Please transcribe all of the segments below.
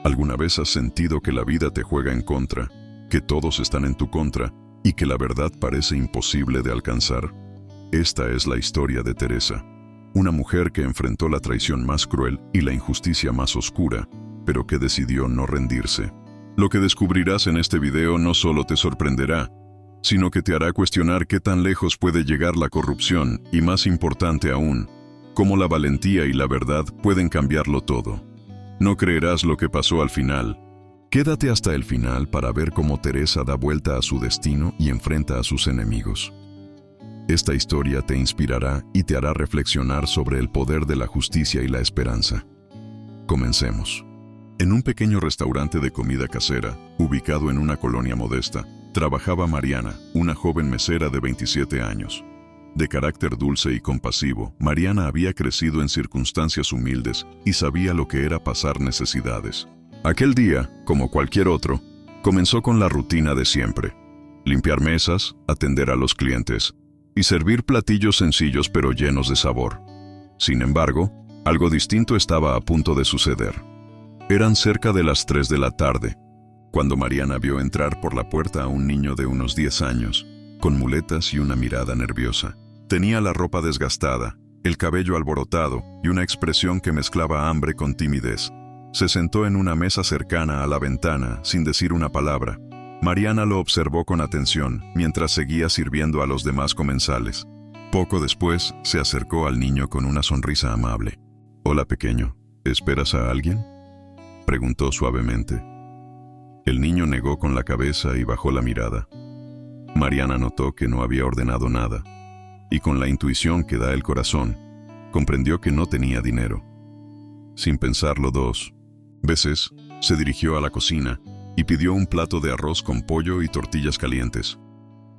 ¿Alguna vez has sentido que la vida te juega en contra, que todos están en tu contra y que la verdad parece imposible de alcanzar? Esta es la historia de Teresa, una mujer que enfrentó la traición más cruel y la injusticia más oscura, pero que decidió no rendirse. Lo que descubrirás en este video no solo te sorprenderá, sino que te hará cuestionar qué tan lejos puede llegar la corrupción y, más importante aún, cómo la valentía y la verdad pueden cambiarlo todo. No creerás lo que pasó al final. Quédate hasta el final para ver cómo Teresa da vuelta a su destino y enfrenta a sus enemigos. Esta historia te inspirará y te hará reflexionar sobre el poder de la justicia y la esperanza. Comencemos. En un pequeño restaurante de comida casera, ubicado en una colonia modesta, trabajaba Mariana, una joven mesera de 27 años. De carácter dulce y compasivo, Mariana había crecido en circunstancias humildes y sabía lo que era pasar necesidades. Aquel día, como cualquier otro, comenzó con la rutina de siempre: limpiar mesas, atender a los clientes y servir platillos sencillos pero llenos de sabor. Sin embargo, algo distinto estaba a punto de suceder. Eran cerca de las 3 de la tarde, cuando Mariana vio entrar por la puerta a un niño de unos 10 años, con muletas y una mirada nerviosa. Tenía la ropa desgastada, el cabello alborotado y una expresión que mezclaba hambre con timidez. Se sentó en una mesa cercana a la ventana, sin decir una palabra. Mariana lo observó con atención, mientras seguía sirviendo a los demás comensales. Poco después, se acercó al niño con una sonrisa amable. «Hola, pequeño, ¿esperas a alguien?», preguntó suavemente. El niño negó con la cabeza y bajó la mirada. Mariana notó que no había ordenado nada, y con la intuición que da el corazón, comprendió que no tenía dinero. Sin pensarlo 2 veces, se dirigió a la cocina y pidió un plato de arroz con pollo y tortillas calientes.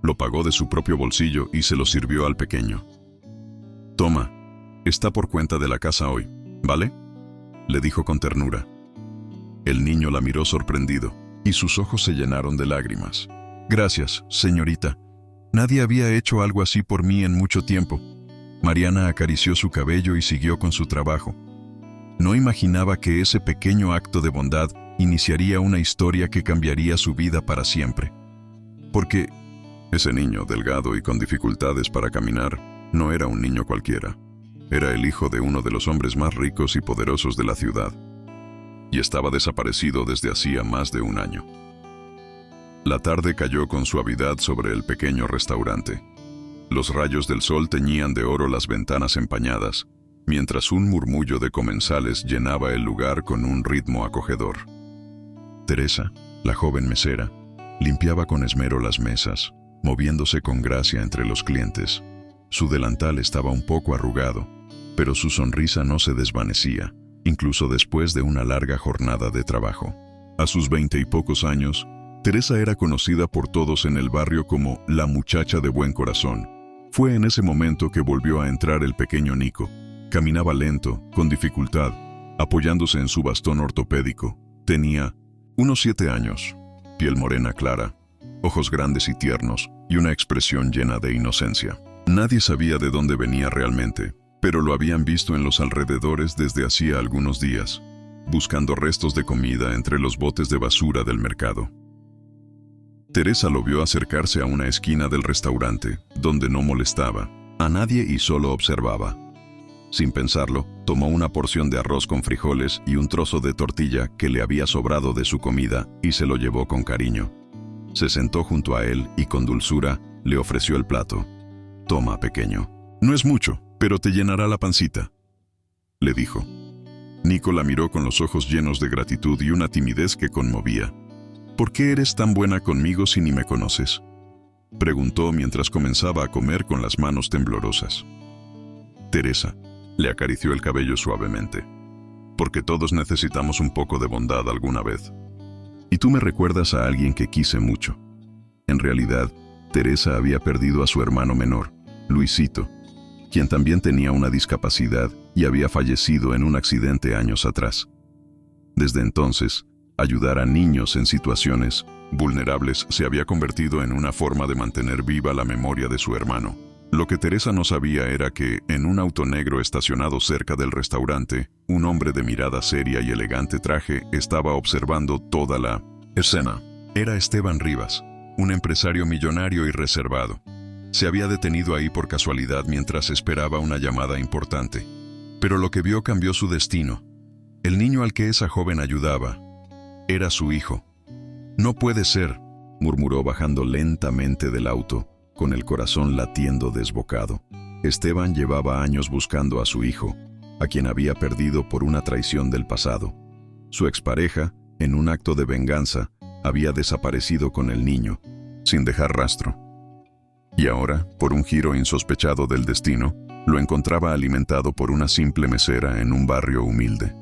Lo pagó de su propio bolsillo y se lo sirvió al pequeño. «Toma, está por cuenta de la casa hoy, ¿vale?», le dijo con ternura. El niño la miró sorprendido, y sus ojos se llenaron de lágrimas. «Gracias, señorita. Nadie había hecho algo así por mí en mucho tiempo». Mariana acarició su cabello y siguió con su trabajo. No imaginaba que ese pequeño acto de bondad iniciaría una historia que cambiaría su vida para siempre. Porque ese niño, delgado y con dificultades para caminar, no era un niño cualquiera. Era el hijo de uno de los hombres más ricos y poderosos de la ciudad, y estaba desaparecido desde hacía más de un año. La tarde cayó con suavidad sobre el pequeño restaurante. Los rayos del sol teñían de oro las ventanas empañadas, mientras un murmullo de comensales llenaba el lugar con un ritmo acogedor. Teresa, la joven mesera, limpiaba con esmero las mesas, moviéndose con gracia entre los clientes. Su delantal estaba un poco arrugado, pero su sonrisa no se desvanecía, incluso después de una larga jornada de trabajo. A sus 20 y pocos años, Teresa era conocida por todos en el barrio como la muchacha de buen corazón. Fue en ese momento que volvió a entrar el pequeño Nico. Caminaba lento, con dificultad, apoyándose en su bastón ortopédico. Tenía unos 7 años, piel morena clara, ojos grandes y tiernos, y una expresión llena de inocencia. Nadie sabía de dónde venía realmente, pero lo habían visto en los alrededores desde hacía algunos días, buscando restos de comida entre los botes de basura del mercado. Teresa lo vio acercarse a una esquina del restaurante, donde no molestaba a nadie y solo observaba. Sin pensarlo, tomó una porción de arroz con frijoles y un trozo de tortilla que le había sobrado de su comida y se lo llevó con cariño. Se sentó junto a él y con dulzura le ofreció el plato. «Toma, pequeño. No es mucho, pero te llenará la pancita», le dijo. Nico la miró con los ojos llenos de gratitud y una timidez que conmovía. «¿Por qué eres tan buena conmigo si ni me conoces?», preguntó mientras comenzaba a comer con las manos temblorosas. Teresa le acarició el cabello suavemente. «Porque todos necesitamos un poco de bondad alguna vez. Y tú me recuerdas a alguien que quise mucho». En realidad, Teresa había perdido a su hermano menor, Luisito, quien también tenía una discapacidad y había fallecido en un accidente años atrás. Desde entonces, ayudar a niños en situaciones vulnerables se había convertido en una forma de mantener viva la memoria de su hermano. Lo que Teresa no sabía era que, en un auto negro estacionado cerca del restaurante, un hombre de mirada seria y elegante traje estaba observando toda la escena. Era Esteban Rivas, un empresario millonario y reservado. Se había detenido ahí por casualidad mientras esperaba una llamada importante. Pero lo que vio cambió su destino. El niño al que esa joven ayudaba era su hijo. «No puede ser», murmuró bajando lentamente del auto, con el corazón latiendo desbocado. Esteban llevaba años buscando a su hijo, a quien había perdido por una traición del pasado. Su expareja, en un acto de venganza, había desaparecido con el niño, sin dejar rastro. Y ahora, por un giro insospechado del destino, lo encontraba alimentado por una simple mesera en un barrio humilde.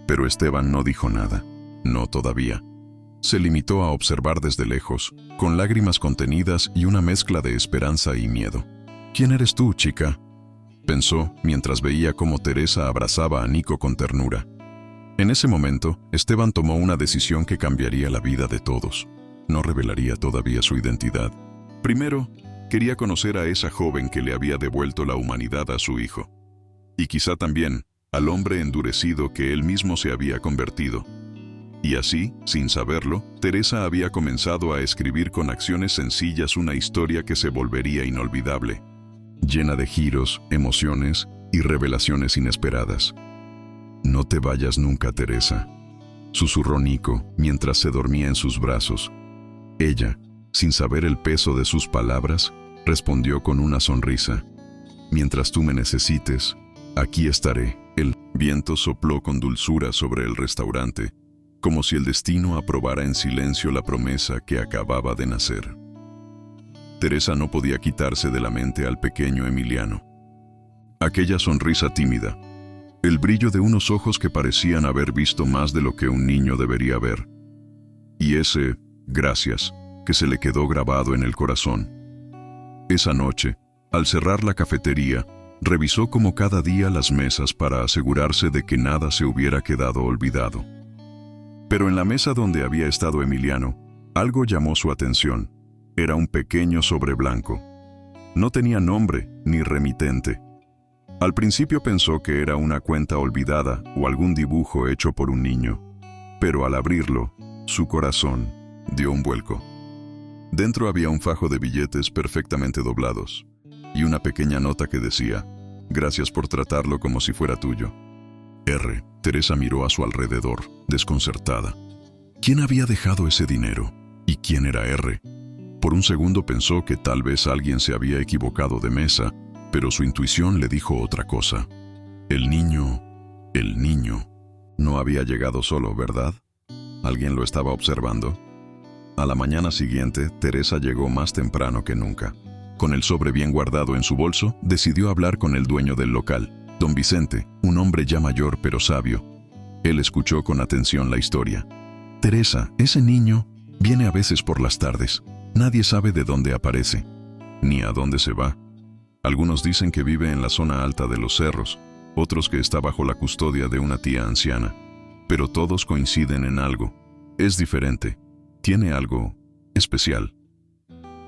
Pero Esteban no dijo nada, no todavía. Se limitó a observar desde lejos, con lágrimas contenidas y una mezcla de esperanza y miedo. «¿Quién eres tú, chica?», pensó mientras veía cómo Teresa abrazaba a Nico con ternura. En ese momento, Esteban tomó una decisión que cambiaría la vida de todos. No revelaría todavía su identidad. Primero, quería conocer a esa joven que le había devuelto la humanidad a su hijo. Y quizá también al hombre endurecido que él mismo se había convertido. Y así, sin saberlo, Teresa había comenzado a escribir con acciones sencillas una historia que se volvería inolvidable, llena de giros, emociones y revelaciones inesperadas. «No te vayas nunca, Teresa», susurró Nico mientras se dormía en sus brazos. Ella, sin saber el peso de sus palabras, respondió con una sonrisa. «Mientras tú me necesites, aquí estaré». El viento sopló con dulzura sobre el restaurante, como si el destino aprobara en silencio la promesa que acababa de nacer. Teresa no podía quitarse de la mente al pequeño Emiliano. Aquella sonrisa tímida, el brillo de unos ojos que parecían haber visto más de lo que un niño debería ver, y ese «gracias» que se le quedó grabado en el corazón. Esa noche, al cerrar la cafetería, revisó como cada día las mesas para asegurarse de que nada se hubiera quedado olvidado. Pero en la mesa donde había estado Emiliano, algo llamó su atención. Era un pequeño sobre blanco. No tenía nombre ni remitente. Al principio pensó que era una cuenta olvidada o algún dibujo hecho por un niño. Pero al abrirlo, su corazón dio un vuelco. Dentro había un fajo de billetes perfectamente doblados y una pequeña nota que decía: «Gracias por tratarlo como si fuera tuyo. R». Teresa miró a su alrededor, desconcertada. ¿Quién había dejado ese dinero? ¿Y quién era R? Por un segundo pensó que tal vez alguien se había equivocado de mesa, pero su intuición le dijo otra cosa. El niño no había llegado solo, ¿verdad? ¿Alguien lo estaba observando? A la mañana siguiente, Teresa llegó más temprano que nunca. Con el sobre bien guardado en su bolso, decidió hablar con el dueño del local, don Vicente, un hombre ya mayor pero sabio. Él escuchó con atención la historia. «Teresa, ese niño viene a veces por las tardes. Nadie sabe de dónde aparece, ni a dónde se va. Algunos dicen que vive en la zona alta de los cerros, otros que está bajo la custodia de una tía anciana. Pero todos coinciden en algo. Es diferente. Tiene algo especial».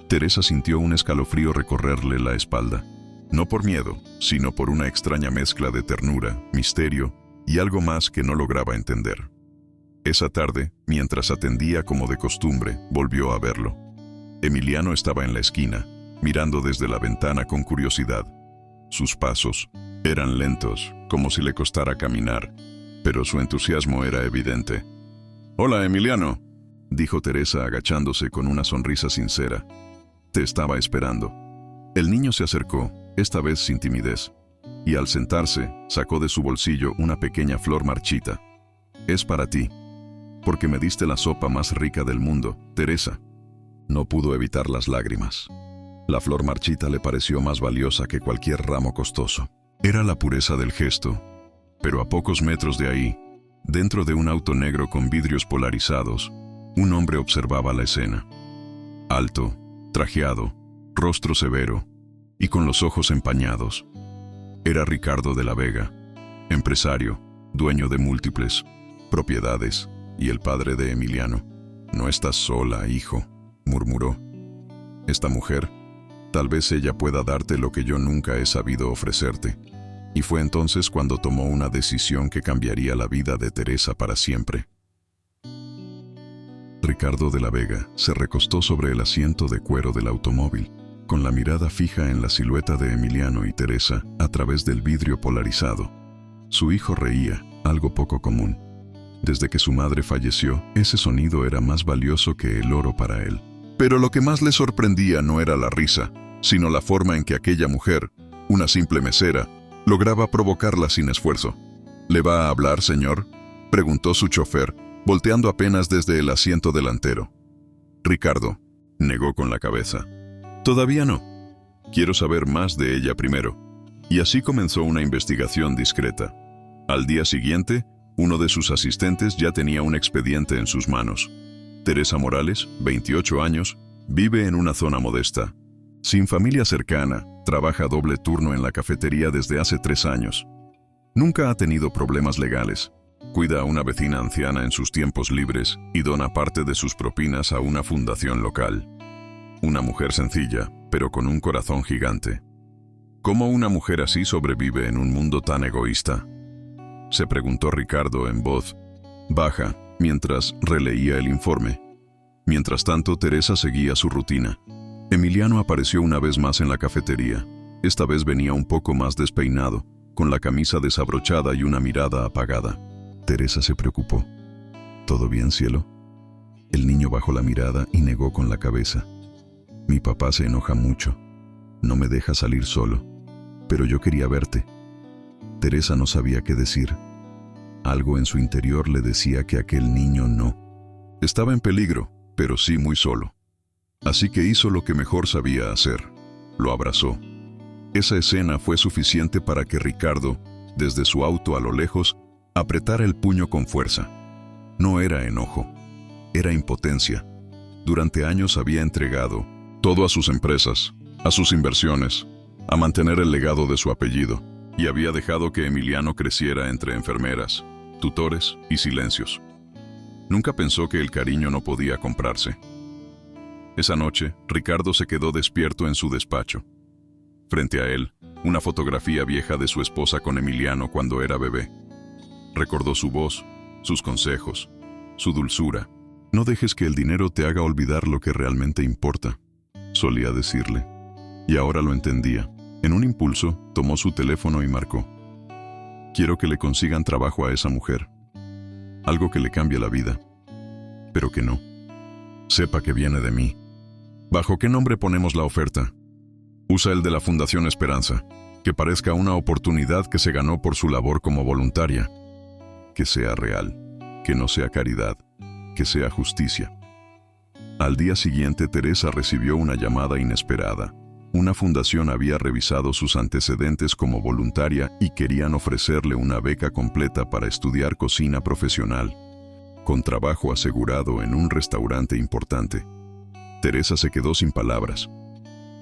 Teresa sintió un escalofrío recorrerle la espalda. No por miedo, sino por una extraña mezcla de ternura, misterio y algo más que no lograba entender. Esa tarde, mientras atendía como de costumbre, volvió a verlo. Emiliano estaba en la esquina, mirando desde la ventana con curiosidad. Sus pasos eran lentos, como si le costara caminar, pero su entusiasmo era evidente. «Hola, Emiliano», dijo Teresa agachándose con una sonrisa sincera. «Te estaba esperando». El niño se acercó, esta vez sin timidez, y al sentarse, sacó de su bolsillo una pequeña flor marchita. «Es para ti, porque me diste la sopa más rica del mundo, Teresa». No pudo evitar las lágrimas. La flor marchita le pareció más valiosa que cualquier ramo costoso. Era la pureza del gesto, pero a pocos metros de ahí, dentro de un auto negro con vidrios polarizados, un hombre observaba la escena. Alto, trajeado, rostro severo y con los ojos empañados. Era Ricardo de la Vega, empresario, dueño de múltiples propiedades y el padre de Emiliano. «No estás sola, hijo», murmuró. «Esta mujer Tal vez ella pueda darte lo que yo nunca he sabido ofrecerte. Y fue entonces cuando tomó una decisión que cambiaría la vida de Teresa para siempre. Ricardo de la Vega se recostó sobre el asiento de cuero del automóvil, con la mirada fija en la silueta de Emiliano y Teresa a través del vidrio polarizado. Su hijo reía, algo poco común. Desde que su madre falleció, ese sonido era más valioso que el oro para él. Pero lo que más le sorprendía no era la risa, sino la forma en que aquella mujer, una simple mesera, lograba provocarla sin esfuerzo. ¿Le va a hablar, señor?, preguntó su chofer, volteando apenas desde el asiento delantero. Ricardo negó con la cabeza. Todavía no. Quiero saber más de ella primero. Y así comenzó una investigación discreta. Al día siguiente, uno de sus asistentes ya tenía un expediente en sus manos. Teresa Morales, 28 años, vive en una zona modesta. Sin familia cercana, trabaja doble turno en la cafetería desde hace 3 años. Nunca ha tenido problemas legales. Cuida a una vecina anciana en sus tiempos libres y dona parte de sus propinas a una fundación local. Una mujer sencilla, pero con un corazón gigante. ¿Cómo una mujer así sobrevive en un mundo tan egoísta?, se preguntó Ricardo en voz baja mientras releía el informe. Mientras tanto, Teresa seguía su rutina. Emiliano apareció una vez más en la cafetería. Esta vez venía un poco más despeinado, con la camisa desabrochada y una mirada apagada. Teresa se preocupó. ¿Todo bien, cielo? El niño bajó la mirada y negó con la cabeza. Mi papá se enoja mucho. No me deja salir solo. Pero yo quería verte. Teresa no sabía qué decir. Algo en su interior le decía que aquel niño no. Estaba en peligro, pero sí muy solo. Así que hizo lo que mejor sabía hacer. Lo abrazó. Esa escena fue suficiente para que Ricardo, desde su auto a lo lejos, apretara el puño con fuerza. No era enojo, era impotencia. Durante años había entregado todo a sus empresas, a sus inversiones, a mantener el legado de su apellido, y había dejado que Emiliano creciera entre enfermeras, tutores y silencios. Nunca pensó que el cariño no podía comprarse. Esa noche, Ricardo se quedó despierto en su despacho. Frente a él, una fotografía vieja de su esposa con Emiliano cuando era bebé. Recordó su voz, sus consejos, su dulzura. No dejes que el dinero te haga olvidar lo que realmente importa, solía decirle. Y ahora lo entendía. En un impulso, tomó su teléfono y marcó. Quiero que le consigan trabajo a esa mujer. Algo que le cambie la vida. Pero que no. Sepa que viene de mí. ¿Bajo qué nombre ponemos la oferta? Usa el de la Fundación Esperanza. Que parezca una oportunidad que se ganó por su labor como voluntaria. Que sea real. Que no sea caridad. Que sea justicia. Al día siguiente, Teresa recibió una llamada inesperada. Una fundación había revisado sus antecedentes como voluntaria y querían ofrecerle una beca completa para estudiar cocina profesional, con trabajo asegurado en un restaurante importante. Teresa se quedó sin palabras.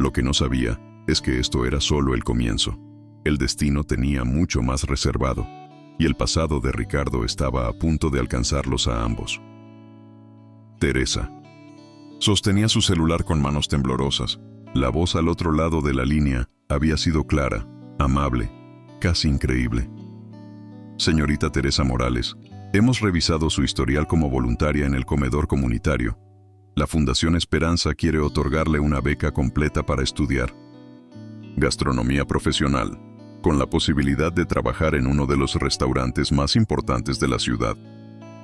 Lo que no sabía es que esto era solo el comienzo. El destino tenía mucho más reservado, y el pasado de Ricardo estaba a punto de alcanzarlos a ambos. Teresa sostenía su celular con manos temblorosas. La voz al otro lado de la línea había sido clara, amable, casi increíble. Señorita Teresa Morales, hemos revisado su historial como voluntaria en el comedor comunitario. La Fundación Esperanza quiere otorgarle una beca completa para estudiar gastronomía profesional, con la posibilidad de trabajar en uno de los restaurantes más importantes de la ciudad.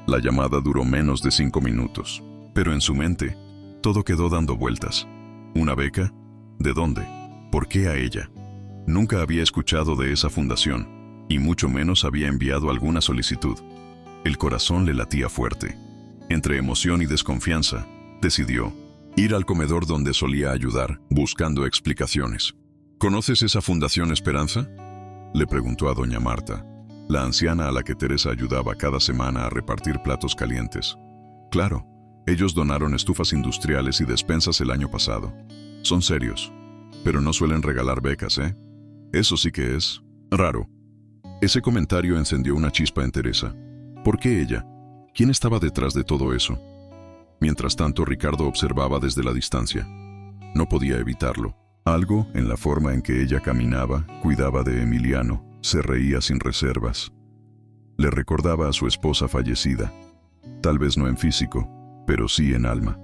La llamada duró menos de 5 minutos, pero en su mente, todo quedó dando vueltas. ¿Una beca? ¿De dónde? ¿Por qué a ella? Nunca había escuchado de esa fundación, y mucho menos había enviado alguna solicitud. El corazón le latía fuerte. Entre emoción y desconfianza, decidió ir al comedor donde solía ayudar, buscando explicaciones. ¿Conoces esa Fundación Esperanza?, le preguntó a doña Marta, la anciana a la que Teresa ayudaba cada semana a repartir platos calientes. Claro, ellos donaron estufas industriales y despensas el año pasado. Son serios, pero no suelen regalar becas, ¿eh? Eso sí que es raro. Ese comentario encendió una chispa en Teresa. ¿Por qué ella? ¿Quién estaba detrás de todo eso? Mientras tanto, Ricardo observaba desde la distancia. No podía evitarlo. Algo en la forma en que ella caminaba, cuidaba de Emiliano, se reía sin reservas. Le recordaba a su esposa fallecida, tal vez no en físico, pero sí en alma.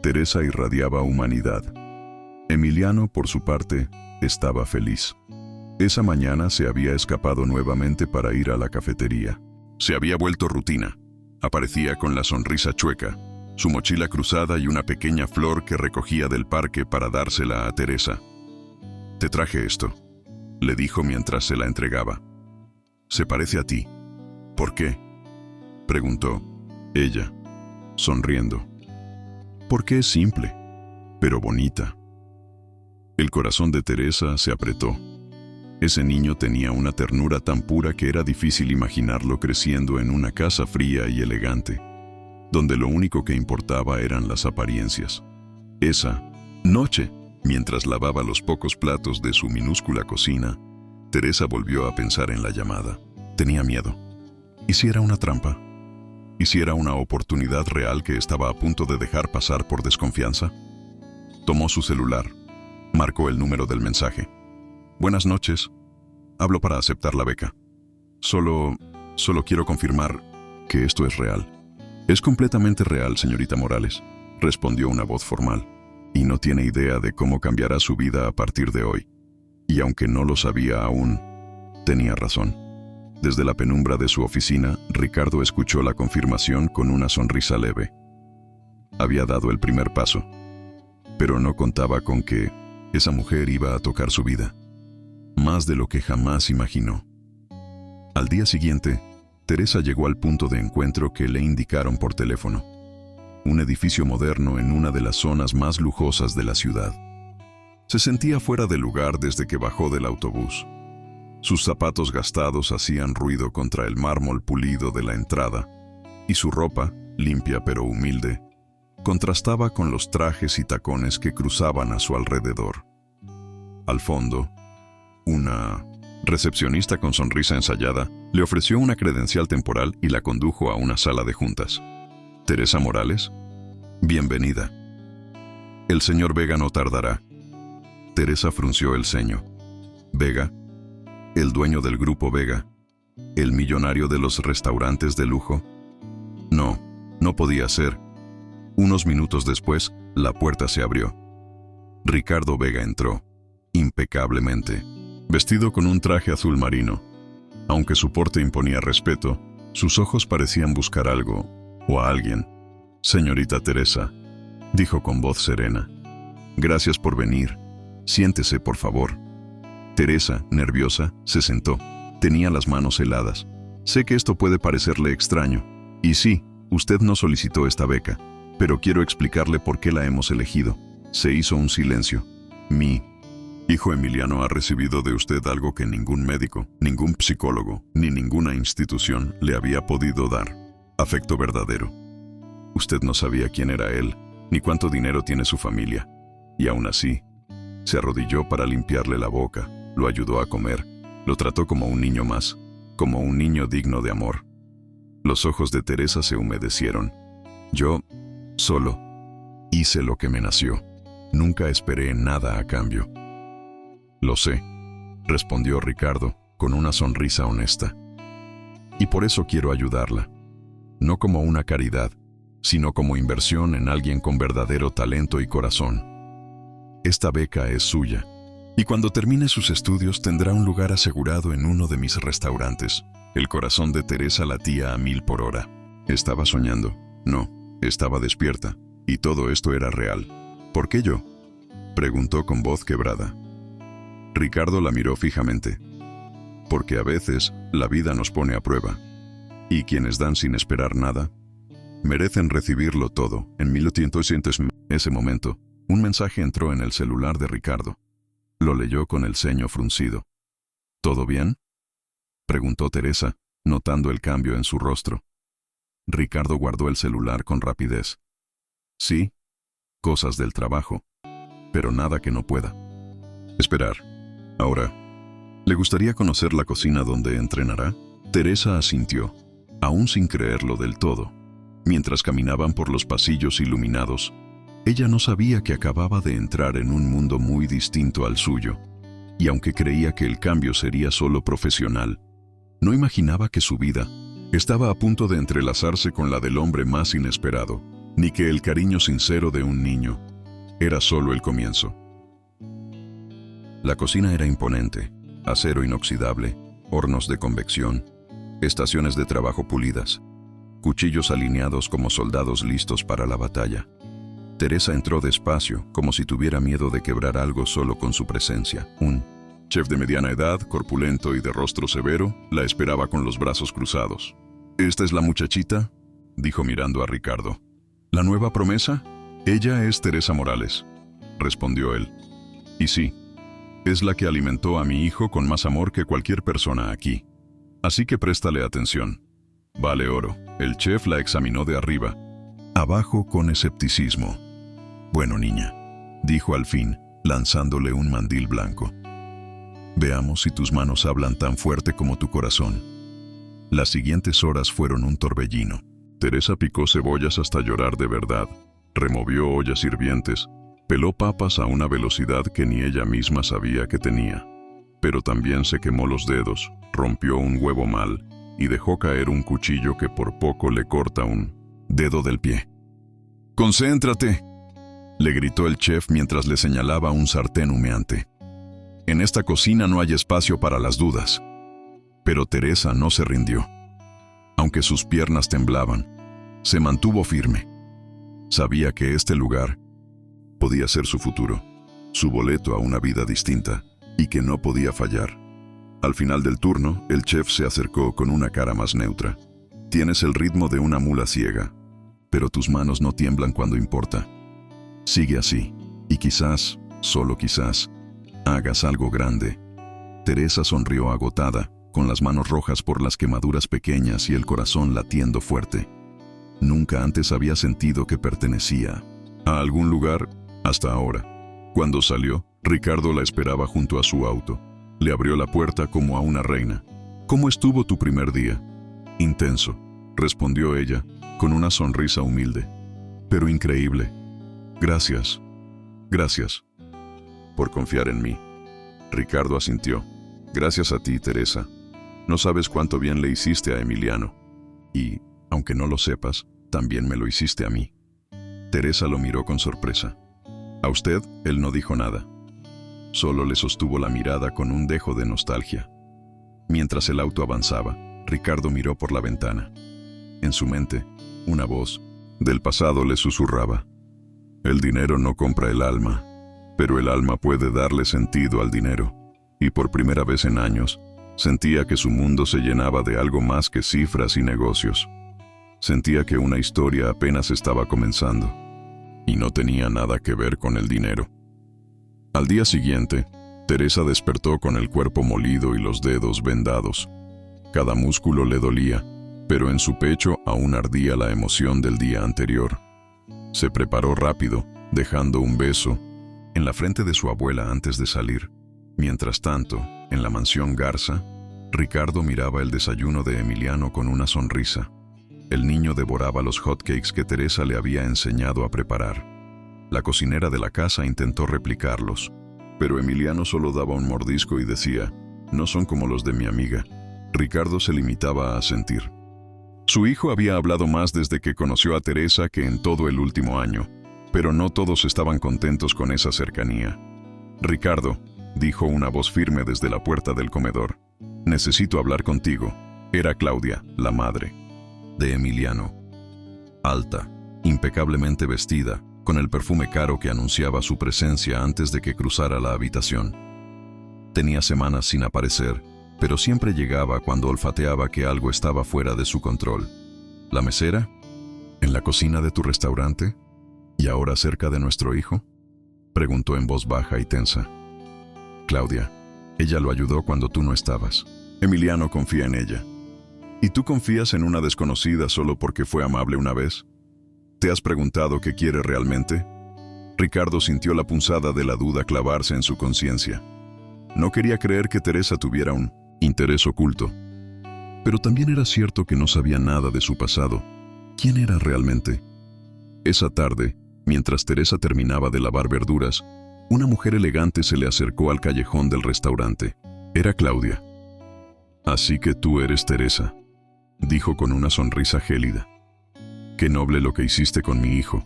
Teresa irradiaba humanidad. Emiliano, por su parte, estaba feliz. Esa mañana se había escapado nuevamente para ir a la cafetería. Se había vuelto rutina. Aparecía con la sonrisa chueca, su mochila cruzada y una pequeña flor que recogía del parque para dársela a Teresa. «Te traje esto», le dijo mientras se la entregaba. «Se parece a ti». «¿Por qué?», preguntó ella, sonriendo. «Porque es simple, pero bonita». El corazón de Teresa se apretó. Ese niño tenía una ternura tan pura que era difícil imaginarlo creciendo en una casa fría y elegante, donde lo único que importaba eran las apariencias. Esa noche, mientras lavaba los pocos platos de su minúscula cocina, Teresa volvió a pensar en la llamada. Tenía miedo. ¿Y si era una trampa? ¿Y si era una oportunidad real que estaba a punto de dejar pasar por desconfianza? Tomó su celular. Marcó el número del mensaje. «Buenas noches. Hablo para aceptar la beca. Solo quiero confirmar que esto es real». «Es completamente real, señorita Morales», respondió una voz formal. «Y no tiene idea de cómo cambiará su vida a partir de hoy». Y aunque no lo sabía aún, tenía razón. Desde la penumbra de su oficina, Ricardo escuchó la confirmación con una sonrisa leve. Había dado el primer paso, pero no contaba con que esa mujer iba a tocar su vida, más de lo que jamás imaginó. Al día siguiente, Teresa llegó al punto de encuentro que le indicaron por teléfono. Un edificio moderno en una de las zonas más lujosas de la ciudad. Se sentía fuera de lugar desde que bajó del autobús. Sus zapatos gastados hacían ruido contra el mármol pulido de la entrada, y su ropa, limpia pero humilde, contrastaba con los trajes y tacones que cruzaban a su alrededor. Al fondo, una recepcionista con sonrisa ensayada le ofreció una credencial temporal y la condujo a una sala de juntas. «¿Teresa Morales? Bienvenida. El señor Vega no tardará». Teresa frunció el ceño. «¿Vega? ¿El dueño del grupo Vega? ¿El millonario de los restaurantes de lujo?» No, no podía ser. Unos minutos después, la puerta se abrió. Ricardo Vega entró, impecablemente, vestido con un traje azul marino. Aunque su porte imponía respeto, sus ojos parecían buscar algo, o a alguien. «Señorita Teresa», dijo con voz serena. «Gracias por venir. Siéntese, por favor». Teresa, nerviosa, se sentó. Tenía las manos heladas. «Sé que esto puede parecerle extraño. Y sí, usted no solicitó esta beca, pero quiero explicarle por qué la hemos elegido». Se hizo un silencio. «Mi hijo Emiliano ha recibido de usted algo que ningún médico, ningún psicólogo, ni ninguna institución le había podido dar. Afecto verdadero. Usted no sabía quién era él, ni cuánto dinero tiene su familia. Y aún así, se arrodilló para limpiarle la boca, lo ayudó a comer, lo trató como un niño más, como un niño digno de amor». Los ojos de Teresa se humedecieron. «Yo, solo, hice lo que me nació. Nunca esperé nada a cambio». «Lo sé», respondió Ricardo, con una sonrisa honesta. «Y por eso quiero ayudarla. No como una caridad, sino como inversión en alguien con verdadero talento y corazón. Esta beca es suya, y cuando termine sus estudios tendrá un lugar asegurado en uno de mis restaurantes». El corazón de Teresa latía a 1000 por hora. ¿Estaba soñando? No, estaba despierta, y todo esto era real. «¿Por qué yo?», preguntó con voz quebrada. Ricardo la miró fijamente. «Porque a veces la vida nos pone a prueba, y quienes dan sin esperar nada, merecen recibirlo todo». En 1800, ese momento, un mensaje entró en el celular de Ricardo. Lo leyó con el ceño fruncido. «¿Todo bien?», preguntó Teresa, notando el cambio en su rostro. Ricardo guardó el celular con rapidez. «Sí, cosas del trabajo, pero nada que no pueda esperar. Ahora, ¿le gustaría conocer la cocina donde entrenará?». Teresa asintió, aún sin creerlo del todo. Mientras caminaban por los pasillos iluminados, Ella no sabía que acababa de entrar en un mundo muy distinto al suyo, y aunque creía que el cambio sería solo profesional, no imaginaba que su vida estaba a punto de entrelazarse con la del hombre más inesperado, ni que el cariño sincero de un niño era solo el comienzo. La cocina era imponente, acero inoxidable, hornos de convección, estaciones de trabajo pulidas, cuchillos alineados como soldados listos para la batalla. Teresa entró despacio, como si tuviera miedo de quebrar algo solo con su presencia. Un chef de mediana edad, corpulento y de rostro severo, la esperaba con los brazos cruzados. «¿Esta es la muchachita?», dijo mirando a Ricardo. «¿La nueva promesa? Ella es Teresa Morales», respondió él. «Y sí, es la que alimentó a mi hijo con más amor que cualquier persona aquí. Así que préstale atención. Vale oro». El chef la examinó de arriba abajo con escepticismo. «Bueno, niña», dijo al fin, lanzándole un mandil blanco. «Veamos si tus manos hablan tan fuerte como tu corazón». Las siguientes horas fueron un torbellino. Teresa picó cebollas hasta llorar de verdad, removió ollas hirvientes, peló papas a una velocidad que ni ella misma sabía que tenía. Pero también se quemó los dedos, rompió un huevo mal y dejó caer un cuchillo que por poco le corta un dedo del pie. «¡Concéntrate!», le gritó el chef mientras le señalaba un sartén humeante. «En esta cocina no hay espacio para las dudas». Pero Teresa no se rindió. Aunque sus piernas temblaban, se mantuvo firme. Sabía que este lugar podía ser su futuro, su boleto a una vida distinta, y que no podía fallar. Al final del turno, el chef se acercó con una cara más neutra. «Tienes el ritmo de una mula ciega, pero tus manos no tiemblan cuando importa. Sigue así, y quizás, solo quizás, hagas algo grande». Teresa sonrió agotada, con las manos rojas por las quemaduras pequeñas y el corazón latiendo fuerte. Nunca antes había sentido que pertenecía a algún lugar hasta ahora. Cuando salió, Ricardo la esperaba junto a su auto. Le abrió la puerta como a una reina. «¿Cómo estuvo tu primer día?». «Intenso», respondió ella, con una sonrisa humilde. «Pero increíble. Gracias. Gracias por confiar en mí». Ricardo asintió. «Gracias a ti, Teresa. No sabes cuánto bien le hiciste a Emiliano. Y, aunque no lo sepas, también me lo hiciste a mí». Teresa lo miró con sorpresa. A usted, él no dijo nada. Solo le sostuvo la mirada con un dejo de nostalgia. Mientras el auto avanzaba, Ricardo miró por la ventana. En su mente, una voz del pasado le susurraba: «El dinero no compra el alma, pero el alma puede darle sentido al dinero». Y por primera vez en años, sentía que su mundo se llenaba de algo más que cifras y negocios. Sentía que una historia apenas estaba comenzando, y no tenía nada que ver con el dinero. Al día siguiente, Teresa despertó con el cuerpo molido y los dedos vendados. Cada músculo le dolía, pero en su pecho aún ardía la emoción del día anterior. Se preparó rápido, dejando un beso en la frente de su abuela antes de salir. Mientras tanto, en la mansión Garza, Ricardo miraba el desayuno de Emiliano con una sonrisa. El niño devoraba los hotcakes que Teresa le había enseñado a preparar. La cocinera de la casa intentó replicarlos, pero Emiliano solo daba un mordisco y decía: «No son como los de mi amiga». Ricardo se limitaba a asentir. Su hijo había hablado más desde que conoció a Teresa que en todo el último año, pero no todos estaban contentos con esa cercanía. «Ricardo», dijo una voz firme desde la puerta del comedor, «necesito hablar contigo». Era Claudia, la madre de Emiliano. Alta, impecablemente vestida, con el perfume caro que anunciaba su presencia antes de que cruzara la habitación. Tenía semanas sin aparecer, pero siempre llegaba cuando olfateaba que algo estaba fuera de su control. ¿La mesera? ¿En la cocina de tu restaurante? ¿Y ahora cerca de nuestro hijo?, preguntó en voz baja y tensa. Claudia, ella lo ayudó cuando tú no estabas. Emiliano confía en ella. ¿Y tú confías en una desconocida solo porque fue amable una vez? ¿Te has preguntado qué quiere realmente? Ricardo sintió la punzada de la duda clavarse en su conciencia. No quería creer que Teresa tuviera un interés oculto. Pero también era cierto que no sabía nada de su pasado. ¿Quién era realmente? Esa tarde, Mientras Teresa terminaba de lavar verduras, una mujer elegante se le acercó al callejón del restaurante. Era Claudia. «Así que tú eres Teresa», dijo con una sonrisa gélida. «Qué noble lo que hiciste con mi hijo.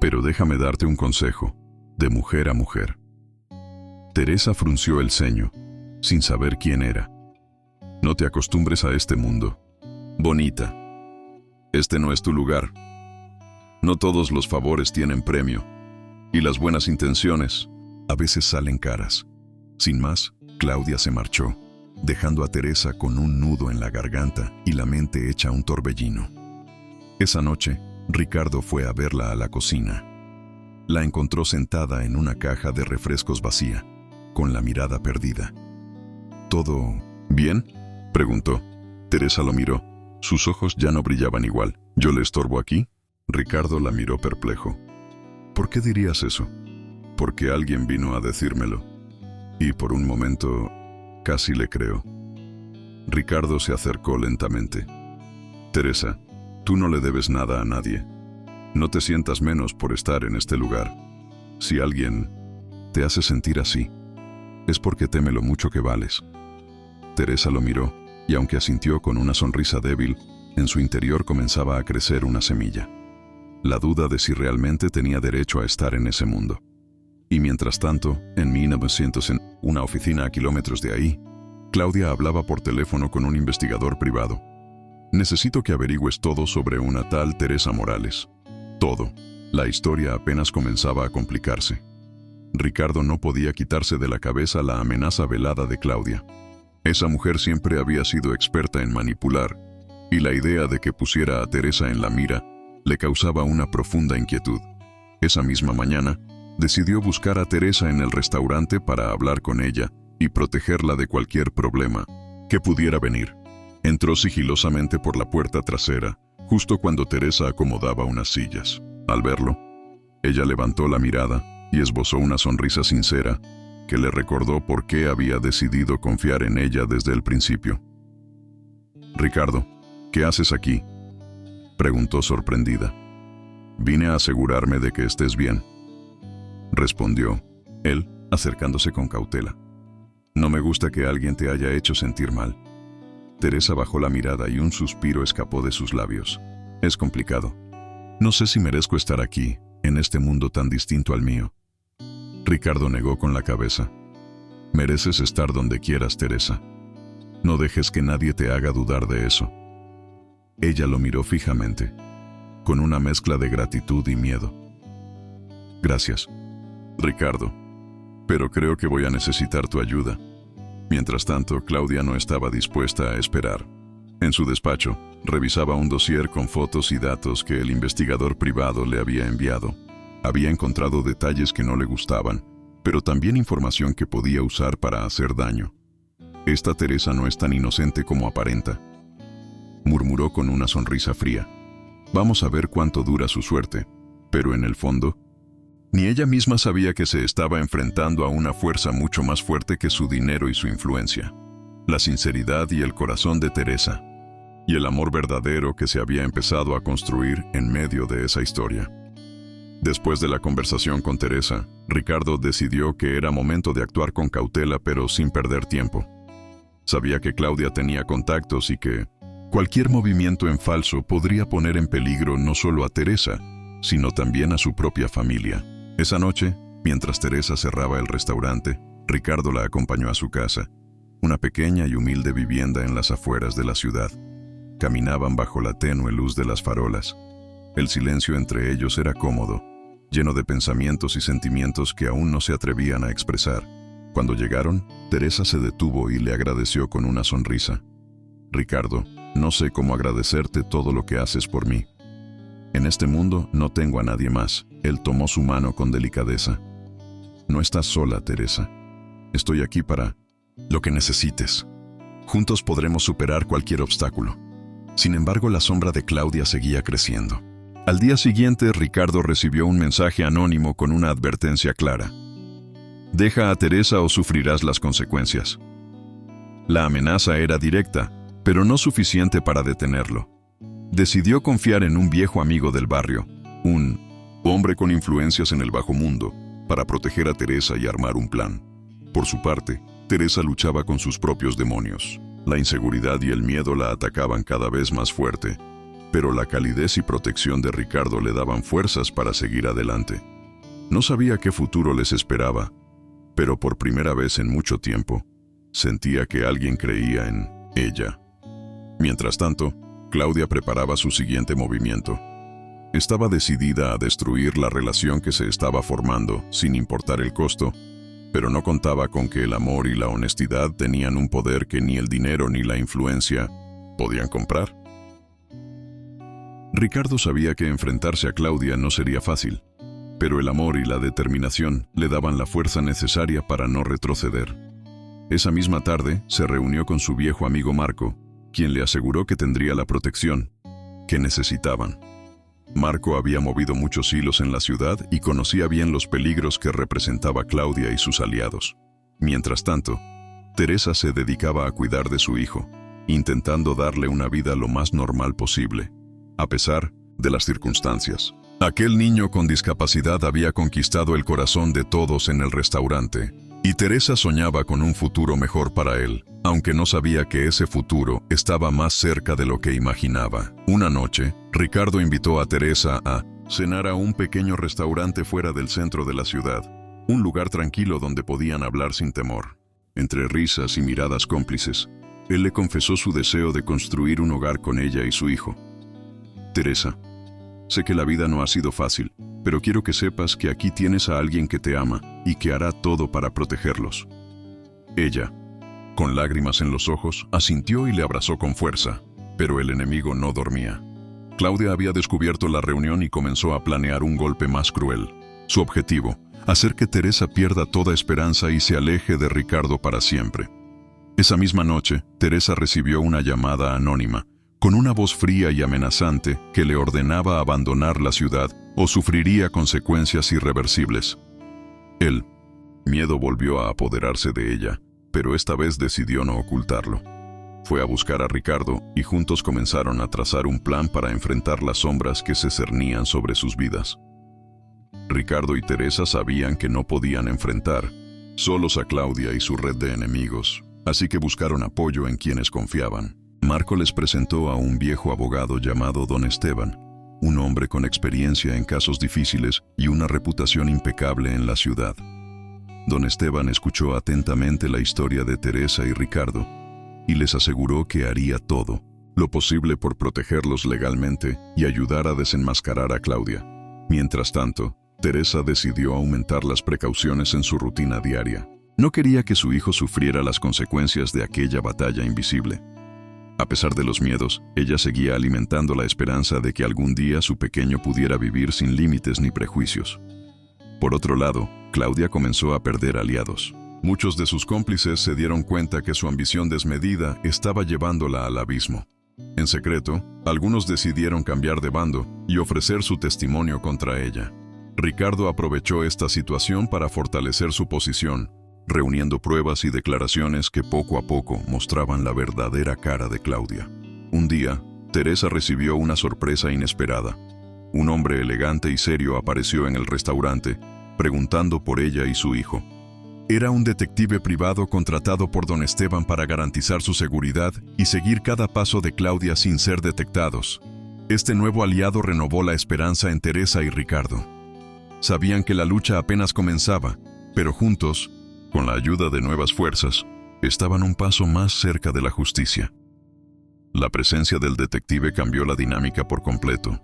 Pero déjame darte un consejo, de mujer a mujer». Teresa frunció el ceño, sin saber quién era. «No te acostumbres a este mundo, bonita. Este no es tu lugar. No todos los favores tienen premio, y las buenas intenciones a veces salen caras». Sin más, Claudia se marchó, dejando a Teresa con un nudo en la garganta y la mente hecha un torbellino. Esa noche, Ricardo fue a verla a la cocina. La encontró sentada en una caja de refrescos vacía, con la mirada perdida. «¿Todo bien?», preguntó. Teresa lo miró. Sus ojos ya no brillaban igual. «¿Yo le estorbo aquí?». Ricardo la miró perplejo. «¿Por qué dirías eso?». «Porque alguien vino a decírmelo. Y por un momento, casi le creo». Ricardo se acercó lentamente. «Teresa, tú no le debes nada a nadie. No te sientas menos por estar en este lugar. Si alguien te hace sentir así, es porque teme lo mucho que vales». Teresa lo miró, y aunque asintió con una sonrisa débil, en su interior comenzaba a crecer una semilla. La duda de si realmente tenía derecho a estar en ese mundo. Y mientras tanto, en 1900, en una oficina a kilómetros de ahí, Claudia hablaba por teléfono con un investigador privado. «Necesito que averigües todo sobre una tal Teresa Morales». Todo. La historia apenas comenzaba a complicarse. Ricardo no podía quitarse de la cabeza la amenaza velada de Claudia. Esa mujer siempre había sido experta en manipular, y la idea de que pusiera a Teresa en la mira le causaba una profunda inquietud. Esa misma mañana, decidió buscar a Teresa en el restaurante para hablar con ella y protegerla de cualquier problema que pudiera venir. Entró sigilosamente por la puerta trasera, justo cuando Teresa acomodaba unas sillas. Al verlo, ella levantó la mirada y esbozó una sonrisa sincera que le recordó por qué había decidido confiar en ella desde el principio. «Ricardo, ¿qué haces aquí?», preguntó sorprendida. «Vine a asegurarme de que estés bien», respondió él, acercándose con cautela. «No me gusta que alguien te haya hecho sentir mal». Teresa bajó la mirada y un suspiro escapó de sus labios. «Es complicado. No sé si merezco estar aquí, en este mundo tan distinto al mío». Ricardo negó con la cabeza. «Mereces estar donde quieras, Teresa. No dejes que nadie te haga dudar de eso». Ella lo miró fijamente, con una mezcla de gratitud y miedo. «Gracias, Ricardo, pero creo que voy a necesitar tu ayuda». Mientras tanto, Claudia no estaba dispuesta a esperar. En su despacho, revisaba un dossier con fotos y datos que el investigador privado le había enviado. Había encontrado detalles que no le gustaban, pero también información que podía usar para hacer daño. «Esta Teresa no es tan inocente como aparenta», murmuró con una sonrisa fría. «Vamos a ver cuánto dura su suerte». Pero en el fondo, ni ella misma sabía que se estaba enfrentando a una fuerza mucho más fuerte que su dinero y su influencia. La sinceridad y el corazón de Teresa, y el amor verdadero que se había empezado a construir en medio de esa historia. Después de la conversación con Teresa, Ricardo decidió que era momento de actuar con cautela pero sin perder tiempo. Sabía que Claudia tenía contactos y que cualquier movimiento en falso podría poner en peligro no solo a Teresa, sino también a su propia familia. Esa noche, mientras Teresa cerraba el restaurante, Ricardo la acompañó a su casa, una pequeña y humilde vivienda en las afueras de la ciudad. Caminaban bajo la tenue luz de las farolas. El silencio entre ellos era cómodo, lleno de pensamientos y sentimientos que aún no se atrevían a expresar. Cuando llegaron, Teresa se detuvo y le agradeció con una sonrisa. «Ricardo, no sé cómo agradecerte todo lo que haces por mí. En este mundo no tengo a nadie más». Él tomó su mano con delicadeza. «No estás sola, Teresa. Estoy aquí para lo que necesites. Juntos podremos superar cualquier obstáculo». Sin embargo, la sombra de Claudia seguía creciendo. Al día siguiente, Ricardo recibió un mensaje anónimo con una advertencia clara. «Deja a Teresa o sufrirás las consecuencias». La amenaza era directa, pero no suficiente para detenerlo. Decidió confiar en un viejo amigo del barrio, un hombre con influencias en el bajo mundo, para proteger a Teresa y armar un plan. Por su parte, Teresa luchaba con sus propios demonios. La inseguridad y el miedo la atacaban cada vez más fuerte, pero la calidez y protección de Ricardo le daban fuerzas para seguir adelante. No sabía qué futuro les esperaba, pero por primera vez en mucho tiempo, sentía que alguien creía en ella. Mientras tanto, Claudia preparaba su siguiente movimiento. Estaba decidida a destruir la relación que se estaba formando, sin importar el costo, pero no contaba con que el amor y la honestidad tenían un poder que ni el dinero ni la influencia podían comprar. Ricardo sabía que enfrentarse a Claudia no sería fácil, pero el amor y la determinación le daban la fuerza necesaria para no retroceder. Esa misma tarde se reunió con su viejo amigo Marco, quien le aseguró que tendría la protección que necesitaban. Marco había movido muchos hilos en la ciudad y conocía bien los peligros que representaba Claudia y sus aliados. Mientras tanto, Teresa se dedicaba a cuidar de su hijo, intentando darle una vida lo más normal posible, a pesar de las circunstancias. Aquel niño con discapacidad había conquistado el corazón de todos en el restaurante, y Teresa soñaba con un futuro mejor para él, aunque no sabía que ese futuro estaba más cerca de lo que imaginaba. Una noche, Ricardo invitó a Teresa a cenar a un pequeño restaurante fuera del centro de la ciudad, un lugar tranquilo donde podían hablar sin temor. Entre risas y miradas cómplices, él le confesó su deseo de construir un hogar con ella y su hijo. Teresa, sé que la vida no ha sido fácil, pero quiero que sepas que aquí tienes a alguien que te ama y que hará todo para protegerlos. Ella, con lágrimas en los ojos, asintió y le abrazó con fuerza, pero el enemigo no dormía. Claudia había descubierto la reunión y comenzó a planear un golpe más cruel. Su objetivo, hacer que Teresa pierda toda esperanza y se aleje de Ricardo para siempre. Esa misma noche, Teresa recibió una llamada anónima, con una voz fría y amenazante que le ordenaba abandonar la ciudad o sufriría consecuencias irreversibles. El miedo volvió a apoderarse de ella, pero esta vez decidió no ocultarlo. Fue a buscar a Ricardo y juntos comenzaron a trazar un plan para enfrentar las sombras que se cernían sobre sus vidas. Ricardo y Teresa sabían que no podían enfrentar solos a Claudia y su red de enemigos, así que buscaron apoyo en quienes confiaban. Marco les presentó a un viejo abogado llamado Don Esteban, un hombre con experiencia en casos difíciles y una reputación impecable en la ciudad. Don Esteban escuchó atentamente la historia de Teresa y Ricardo y les aseguró que haría todo lo posible por protegerlos legalmente y ayudar a desenmascarar a Claudia. Mientras tanto, Teresa decidió aumentar las precauciones en su rutina diaria. No quería que su hijo sufriera las consecuencias de aquella batalla invisible. A pesar de los miedos, ella seguía alimentando la esperanza de que algún día su pequeño pudiera vivir sin límites ni prejuicios. Por otro lado, Claudia comenzó a perder aliados. Muchos de sus cómplices se dieron cuenta que su ambición desmedida estaba llevándola al abismo. En secreto, algunos decidieron cambiar de bando y ofrecer su testimonio contra ella. Ricardo aprovechó esta situación para fortalecer su posición, reuniendo pruebas y declaraciones que poco a poco mostraban la verdadera cara de Claudia. Un día, Teresa recibió una sorpresa inesperada. Un hombre elegante y serio apareció en el restaurante, preguntando por ella y su hijo. Era un detective privado contratado por Don Esteban para garantizar su seguridad y seguir cada paso de Claudia sin ser detectados. Este nuevo aliado renovó la esperanza en Teresa y Ricardo. Sabían que la lucha apenas comenzaba, pero juntos, con la ayuda de nuevas fuerzas, estaban un paso más cerca de la justicia. La presencia del detective cambió la dinámica por completo.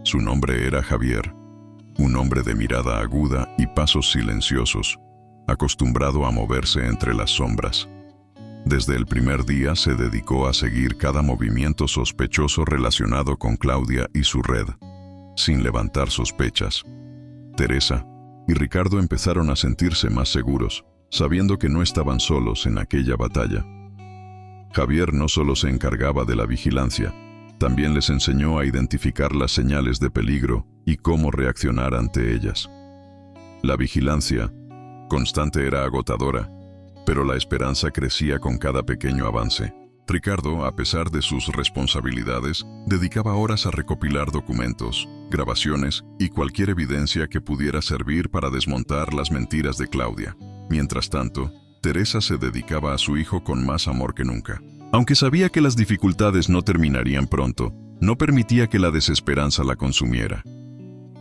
Su nombre era Javier, un hombre de mirada aguda y pasos silenciosos, acostumbrado a moverse entre las sombras. Desde el primer día se dedicó a seguir cada movimiento sospechoso relacionado con Claudia y su red, sin levantar sospechas. Teresa y Ricardo empezaron a sentirse más seguros, sabiendo que no estaban solos en aquella batalla. Javier no solo se encargaba de la vigilancia, también les enseñó a identificar las señales de peligro y cómo reaccionar ante ellas. La vigilancia constante era agotadora, pero la esperanza crecía con cada pequeño avance. Ricardo, a pesar de sus responsabilidades, dedicaba horas a recopilar documentos, grabaciones y cualquier evidencia que pudiera servir para desmontar las mentiras de Claudia. Mientras tanto, Teresa se dedicaba a su hijo con más amor que nunca. Aunque sabía que las dificultades no terminarían pronto, no permitía que la desesperanza la consumiera.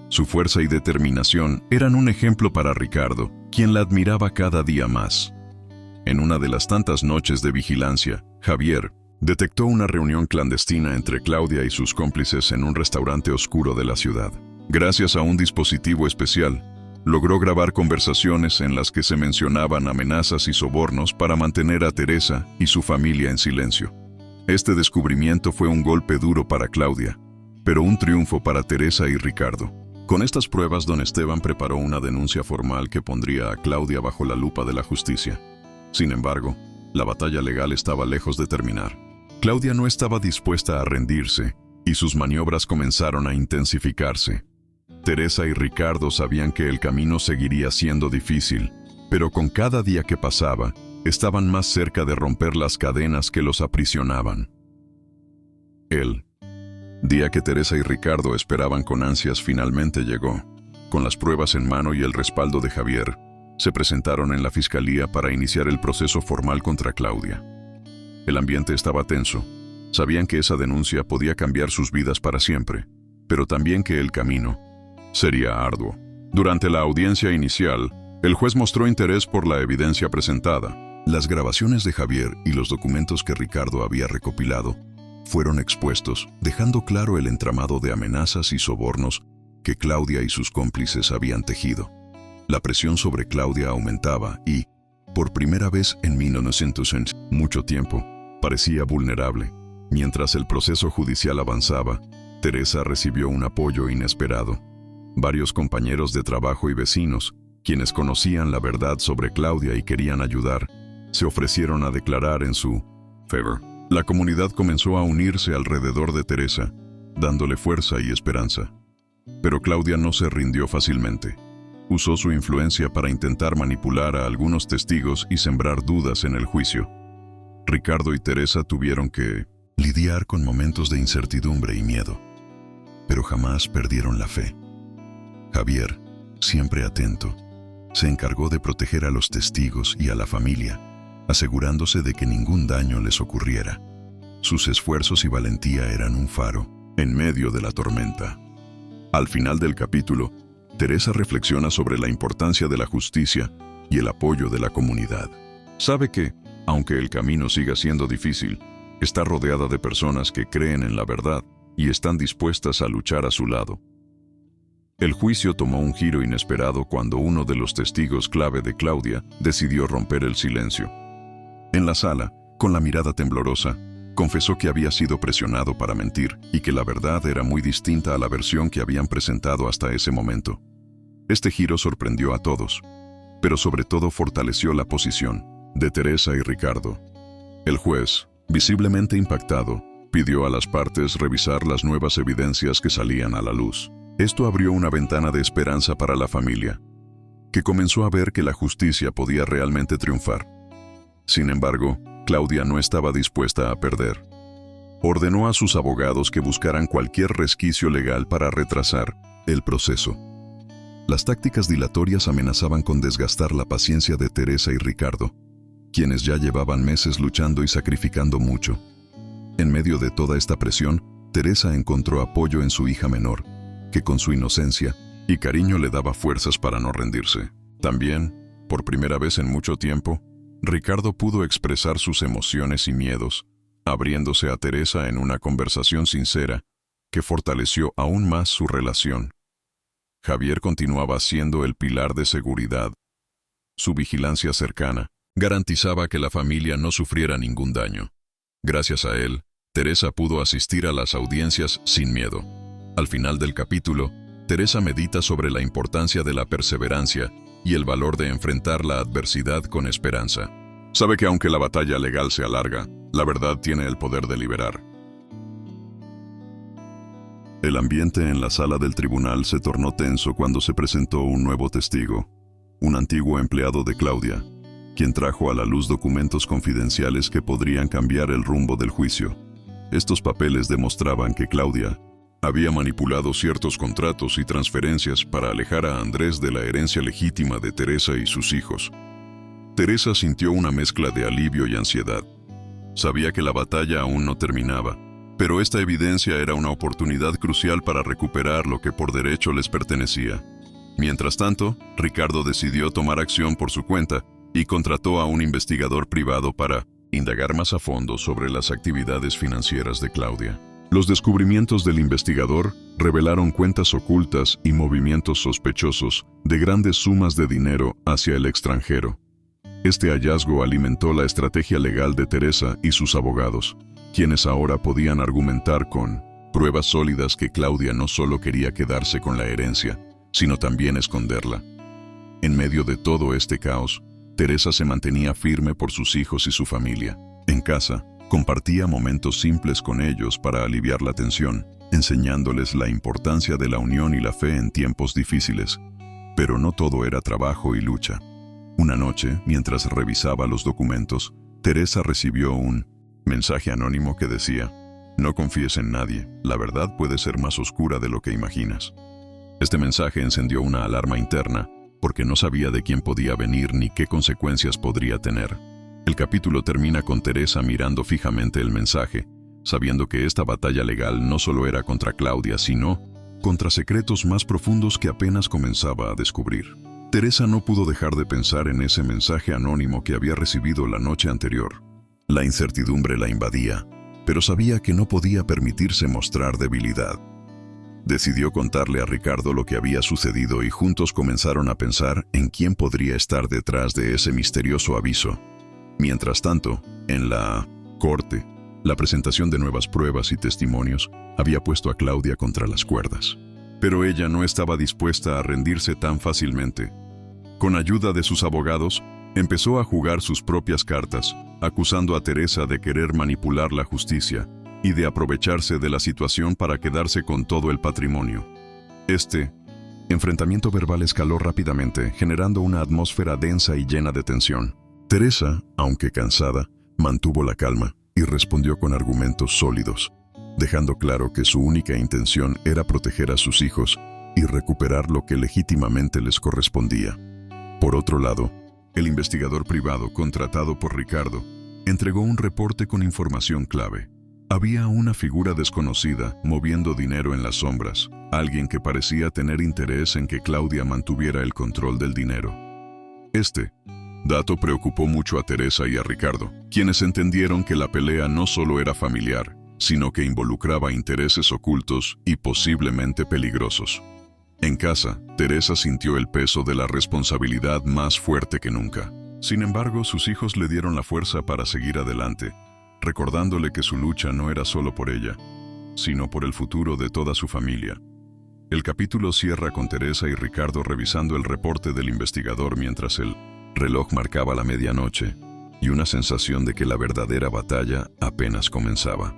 Su fuerza y determinación eran un ejemplo para Ricardo, quien la admiraba cada día más. En una de las tantas noches de vigilancia, Javier detectó una reunión clandestina entre Claudia y sus cómplices en un restaurante oscuro de la ciudad. Gracias a un dispositivo especial, logró grabar conversaciones en las que se mencionaban amenazas y sobornos para mantener a Teresa y su familia en silencio. Este descubrimiento fue un golpe duro para Claudia, pero un triunfo para Teresa y Ricardo. Con estas pruebas, don Esteban preparó una denuncia formal que pondría a Claudia bajo la lupa de la justicia. Sin embargo, la batalla legal estaba lejos de terminar. Claudia no estaba dispuesta a rendirse, y sus maniobras comenzaron a intensificarse. Teresa y Ricardo sabían que el camino seguiría siendo difícil, pero con cada día que pasaba, estaban más cerca de romper las cadenas que los aprisionaban. El día que Teresa y Ricardo esperaban con ansias finalmente llegó. Con las pruebas en mano y el respaldo de Javier, se presentaron en la fiscalía para iniciar el proceso formal contra Claudia. El ambiente estaba tenso. Sabían que esa denuncia podía cambiar sus vidas para siempre, pero también que el camino sería arduo. Durante la audiencia inicial, el juez mostró interés por la evidencia presentada. Las grabaciones de Javier y los documentos que Ricardo había recopilado fueron expuestos, dejando claro el entramado de amenazas y sobornos que Claudia y sus cómplices habían tejido. La presión sobre Claudia aumentaba y, por primera vez en 1900, mucho tiempo, parecía vulnerable. Mientras el proceso judicial avanzaba, Teresa recibió un apoyo inesperado. Varios compañeros de trabajo y vecinos, quienes conocían la verdad sobre Claudia y querían ayudar, se ofrecieron a declarar en su favor. La comunidad comenzó a unirse alrededor de Teresa, dándole fuerza y esperanza. Pero Claudia no se rindió fácilmente. Usó su influencia para intentar manipular a algunos testigos y sembrar dudas en el juicio. Ricardo y Teresa tuvieron que lidiar con momentos de incertidumbre y miedo, pero jamás perdieron la fe. Javier, siempre atento, se encargó de proteger a los testigos y a la familia, asegurándose de que ningún daño les ocurriera. Sus esfuerzos y valentía eran un faro en medio de la tormenta. Al final del capítulo, Teresa reflexiona sobre la importancia de la justicia y el apoyo de la comunidad. Sabe que, aunque el camino siga siendo difícil, está rodeada de personas que creen en la verdad y están dispuestas a luchar a su lado. El juicio tomó un giro inesperado cuando uno de los testigos clave de Claudia decidió romper el silencio. En la sala, con la mirada temblorosa, confesó que había sido presionado para mentir y que la verdad era muy distinta a la versión que habían presentado hasta ese momento. Este giro sorprendió a todos, pero sobre todo fortaleció la posición de Teresa y Ricardo. El juez, visiblemente impactado, pidió a las partes revisar las nuevas evidencias que salían a la luz. Esto abrió una ventana de esperanza para la familia, que comenzó a ver que la justicia podía realmente triunfar. Sin embargo, Claudia no estaba dispuesta a perder. Ordenó a sus abogados que buscaran cualquier resquicio legal para retrasar el proceso. Las tácticas dilatorias amenazaban con desgastar la paciencia de Teresa y Ricardo, quienes ya llevaban meses luchando y sacrificando mucho. En medio de toda esta presión, Teresa encontró apoyo en su hija menor, que con su inocencia y cariño le daba fuerzas para no rendirse. También, por primera vez en mucho tiempo, Ricardo pudo expresar sus emociones y miedos, abriéndose a Teresa en una conversación sincera que fortaleció aún más su relación. Javier continuaba siendo el pilar de seguridad. Su vigilancia cercana garantizaba que la familia no sufriera ningún daño. Gracias a él, Teresa pudo asistir a las audiencias sin miedo. Al final del capítulo, Teresa medita sobre la importancia de la perseverancia y el valor de enfrentar la adversidad con esperanza. Sabe que aunque la batalla legal sea larga, la verdad tiene el poder de liberar. El ambiente en la sala del tribunal se tornó tenso cuando se presentó un nuevo testigo, un antiguo empleado de Claudia, quien trajo a la luz documentos confidenciales que podrían cambiar el rumbo del juicio. Estos papeles demostraban que Claudia había manipulado ciertos contratos y transferencias para alejar a Andrés de la herencia legítima de Teresa y sus hijos. Teresa sintió una mezcla de alivio y ansiedad. Sabía que la batalla aún no terminaba, pero esta evidencia era una oportunidad crucial para recuperar lo que por derecho les pertenecía. Mientras tanto, Ricardo decidió tomar acción por su cuenta y contrató a un investigador privado para indagar más a fondo sobre las actividades financieras de Claudia. Los descubrimientos del investigador revelaron cuentas ocultas y movimientos sospechosos de grandes sumas de dinero hacia el extranjero. Este hallazgo alimentó la estrategia legal de Teresa y sus abogados, quienes ahora podían argumentar con pruebas sólidas que Claudia no solo quería quedarse con la herencia, sino también esconderla. En medio de todo este caos, Teresa se mantenía firme por sus hijos y su familia. En casa, compartía momentos simples con ellos para aliviar la tensión, enseñándoles la importancia de la unión y la fe en tiempos difíciles. Pero no todo era trabajo y lucha. Una noche, mientras revisaba los documentos, Teresa recibió un mensaje anónimo que decía: «No confíes en nadie, la verdad puede ser más oscura de lo que imaginas». Este mensaje encendió una alarma interna, porque no sabía de quién podía venir ni qué consecuencias podría tener. El capítulo termina con Teresa mirando fijamente el mensaje, sabiendo que esta batalla legal no solo era contra Claudia, sino contra secretos más profundos que apenas comenzaba a descubrir. Teresa no pudo dejar de pensar en ese mensaje anónimo que había recibido la noche anterior. La incertidumbre la invadía, pero sabía que no podía permitirse mostrar debilidad. Decidió contarle a Ricardo lo que había sucedido y juntos comenzaron a pensar en quién podría estar detrás de ese misterioso aviso. Mientras tanto, en la corte, la presentación de nuevas pruebas y testimonios había puesto a Claudia contra las cuerdas. Pero ella no estaba dispuesta a rendirse tan fácilmente. Con ayuda de sus abogados, empezó a jugar sus propias cartas, acusando a Teresa de querer manipular la justicia y de aprovecharse de la situación para quedarse con todo el patrimonio. Este enfrentamiento verbal escaló rápidamente, generando una atmósfera densa y llena de tensión. Teresa, aunque cansada, mantuvo la calma y respondió con argumentos sólidos, dejando claro que su única intención era proteger a sus hijos y recuperar lo que legítimamente les correspondía. Por otro lado, el investigador privado contratado por Ricardo entregó un reporte con información clave. Había una figura desconocida moviendo dinero en las sombras, alguien que parecía tener interés en que Claudia mantuviera el control del dinero. Este dato preocupó mucho a Teresa y a Ricardo, quienes entendieron que la pelea no solo era familiar, sino que involucraba intereses ocultos y posiblemente peligrosos. En casa, Teresa sintió el peso de la responsabilidad más fuerte que nunca. Sin embargo, sus hijos le dieron la fuerza para seguir adelante, recordándole que su lucha no era solo por ella, sino por el futuro de toda su familia. El capítulo cierra con Teresa y Ricardo revisando el reporte del investigador mientras el reloj marcaba la medianoche y una sensación de que la verdadera batalla apenas comenzaba.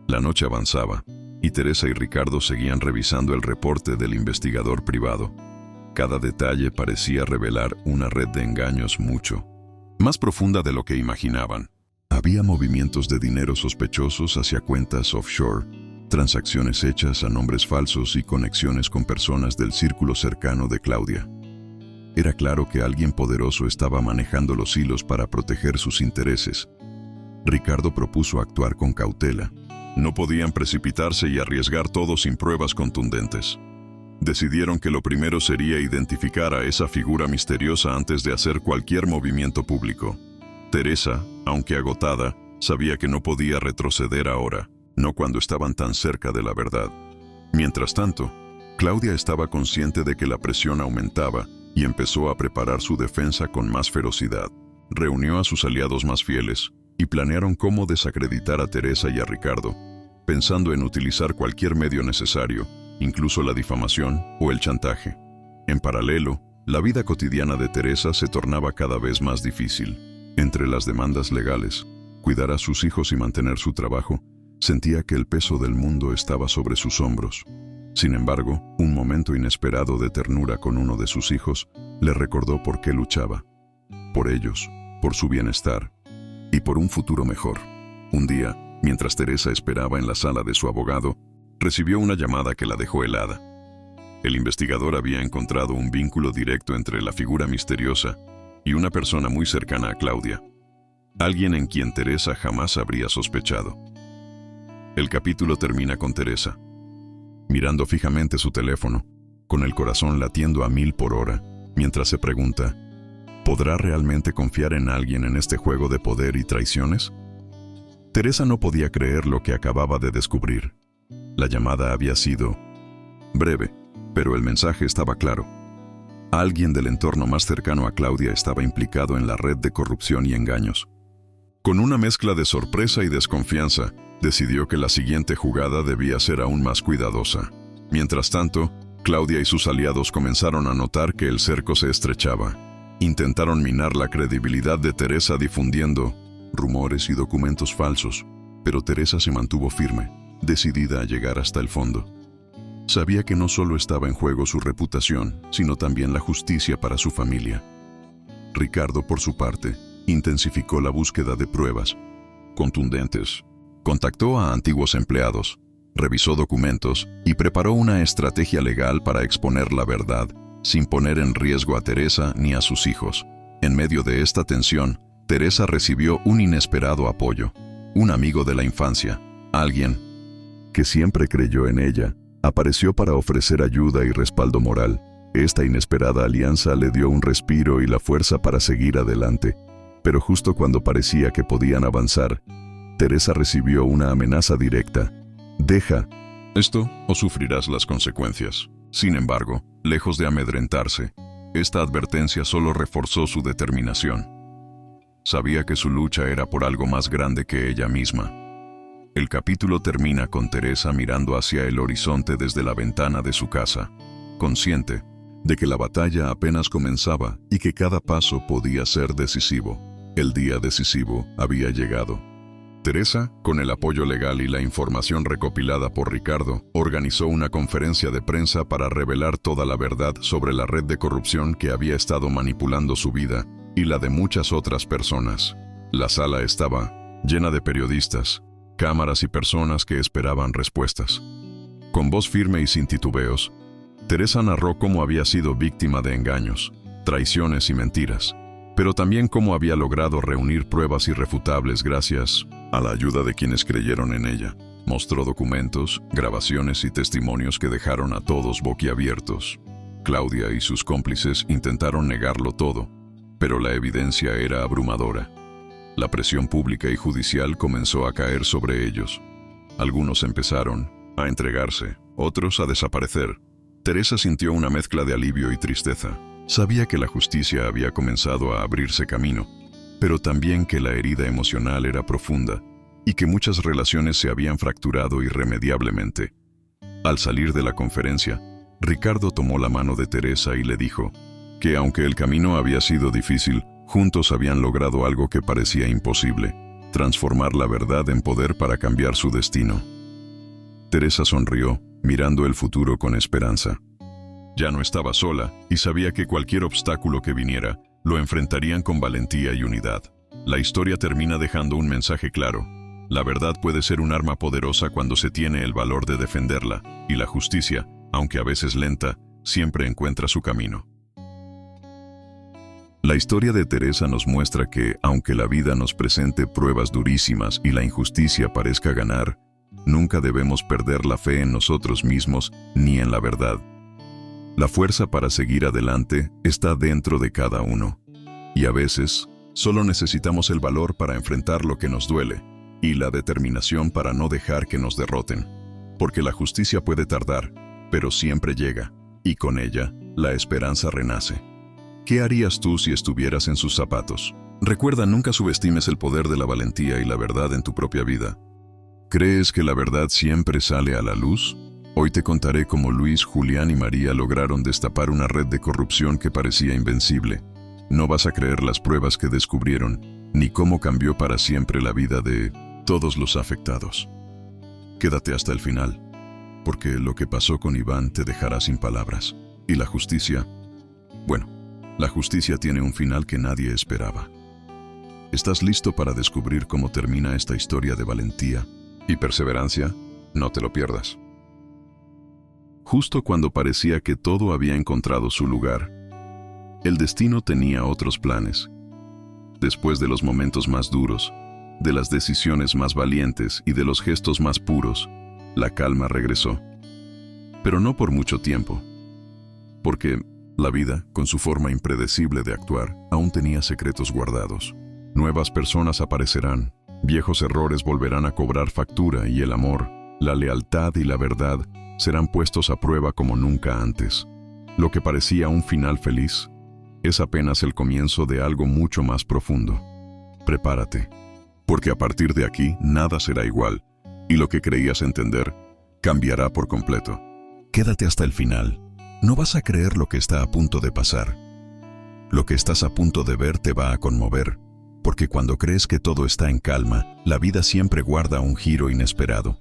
La noche avanzaba y Teresa y Ricardo seguían revisando el reporte del investigador privado. Cada detalle parecía revelar una red de engaños mucho más profunda de lo que imaginaban. Había movimientos de dinero sospechosos hacia cuentas offshore, transacciones hechas a nombres falsos y conexiones con personas del círculo cercano de Claudia. Era claro que alguien poderoso estaba manejando los hilos para proteger sus intereses. Ricardo propuso actuar con cautela. No podían precipitarse y arriesgar todo sin pruebas contundentes. Decidieron que lo primero sería identificar a esa figura misteriosa antes de hacer cualquier movimiento público. Teresa, aunque agotada, sabía que no podía retroceder ahora, no cuando estaban tan cerca de la verdad. Mientras tanto, Claudia estaba consciente de que la presión aumentaba y empezó a preparar su defensa con más ferocidad. Reunió a sus aliados más fieles y planearon cómo desacreditar a Teresa y a Ricardo, pensando en utilizar cualquier medio necesario, incluso la difamación o el chantaje. En paralelo, la vida cotidiana de Teresa se tornaba cada vez más difícil. Entre las demandas legales, cuidar a sus hijos y mantener su trabajo, sentía que el peso del mundo estaba sobre sus hombros. Sin embargo, un momento inesperado de ternura con uno de sus hijos le recordó por qué luchaba. Por ellos, por su bienestar y por un futuro mejor. Un día, mientras Teresa esperaba en la sala de su abogado, recibió una llamada que la dejó helada. El investigador había encontrado un vínculo directo entre la figura misteriosa y una persona muy cercana a Claudia, alguien en quien Teresa jamás habría sospechado. El capítulo termina con Teresa mirando fijamente su teléfono, con el corazón latiendo a 1000 por hora, mientras se pregunta, ¿podrá realmente confiar en alguien en este juego de poder y traiciones? Teresa no podía creer lo que acababa de descubrir. La llamada había sido breve, pero el mensaje estaba claro. Alguien del entorno más cercano a Claudia estaba implicado en la red de corrupción y engaños. Con una mezcla de sorpresa y desconfianza, decidió que la siguiente jugada debía ser aún más cuidadosa. Mientras tanto, Claudia y sus aliados comenzaron a notar que el cerco se estrechaba. Intentaron minar la credibilidad de Teresa difundiendo rumores y documentos falsos, pero Teresa se mantuvo firme, decidida a llegar hasta el fondo. Sabía que no solo estaba en juego su reputación, sino también la justicia para su familia. Ricardo, por su parte, intensificó la búsqueda de pruebas contundentes. Contactó a antiguos empleados, revisó documentos y preparó una estrategia legal para exponer la verdad, sin poner en riesgo a Teresa ni a sus hijos. En medio de esta tensión, Teresa recibió un inesperado apoyo. Un amigo de la infancia, alguien que siempre creyó en ella, apareció para ofrecer ayuda y respaldo moral. Esta inesperada alianza le dio un respiro y la fuerza para seguir adelante. Pero justo cuando parecía que podían avanzar, Teresa recibió una amenaza directa. Deja esto o sufrirás las consecuencias. Sin embargo, lejos de amedrentarse, esta advertencia solo reforzó su determinación. Sabía que su lucha era por algo más grande que ella misma. El capítulo termina con Teresa mirando hacia el horizonte desde la ventana de su casa, consciente de que la batalla apenas comenzaba y que cada paso podía ser decisivo. El día decisivo había llegado. Teresa, con el apoyo legal y la información recopilada por Ricardo, organizó una conferencia de prensa para revelar toda la verdad sobre la red de corrupción que había estado manipulando su vida y la de muchas otras personas. La sala estaba llena de periodistas, cámaras y personas que esperaban respuestas. Con voz firme y sin titubeos, Teresa narró cómo había sido víctima de engaños, traiciones y mentiras, pero también cómo había logrado reunir pruebas irrefutables gracias a la ayuda de quienes creyeron en ella. Mostró documentos, grabaciones y testimonios que dejaron a todos boquiabiertos. Claudia y sus cómplices intentaron negarlo todo, pero la evidencia era abrumadora. La presión pública y judicial comenzó a caer sobre ellos. Algunos empezaron a entregarse, otros a desaparecer. Teresa sintió una mezcla de alivio y tristeza. Sabía que la justicia había comenzado a abrirse camino, pero también que la herida emocional era profunda y que muchas relaciones se habían fracturado irremediablemente. Al salir de la conferencia, Ricardo tomó la mano de Teresa y le dijo que aunque el camino había sido difícil, juntos habían logrado algo que parecía imposible: transformar la verdad en poder para cambiar su destino. Teresa sonrió, mirando el futuro con esperanza. Ya no estaba sola y sabía que cualquier obstáculo que viniera lo enfrentarían con valentía y unidad. La historia termina dejando un mensaje claro. La verdad puede ser un arma poderosa cuando se tiene el valor de defenderla, y la justicia, aunque a veces lenta, siempre encuentra su camino. La historia de Teresa nos muestra que, aunque la vida nos presente pruebas durísimas y la injusticia parezca ganar, nunca debemos perder la fe en nosotros mismos ni en la verdad. La fuerza para seguir adelante está dentro de cada uno. Y a veces, solo necesitamos el valor para enfrentar lo que nos duele y la determinación para no dejar que nos derroten. Porque la justicia puede tardar, pero siempre llega, y con ella, la esperanza renace. ¿Qué harías tú si estuvieras en sus zapatos? Recuerda, nunca subestimes el poder de la valentía y la verdad en tu propia vida. ¿Crees que la verdad siempre sale a la luz? Hoy te contaré cómo Luis, Julián y María lograron destapar una red de corrupción que parecía invencible. No vas a creer las pruebas que descubrieron, ni cómo cambió para siempre la vida de todos los afectados. Quédate hasta el final, porque lo que pasó con Iván te dejará sin palabras. Y la justicia, bueno, la justicia tiene un final que nadie esperaba. ¿Estás listo para descubrir cómo termina esta historia de valentía y perseverancia? No te lo pierdas. Justo cuando parecía que todo había encontrado su lugar, el destino tenía otros planes. Después de los momentos más duros, de las decisiones más valientes y de los gestos más puros, la calma regresó. Pero no por mucho tiempo, porque la vida, con su forma impredecible de actuar, aún tenía secretos guardados. Nuevas personas aparecerán, viejos errores volverán a cobrar factura y el amor, la lealtad y la verdad serán puestos a prueba como nunca antes. Lo que parecía un final feliz es apenas el comienzo de algo mucho más profundo. Prepárate, porque a partir de aquí nada será igual y lo que creías entender cambiará por completo. Quédate hasta el final. No vas a creer lo que está a punto de pasar. Lo que estás a punto de ver te va a conmover, porque cuando crees que todo está en calma, la vida siempre guarda un giro inesperado.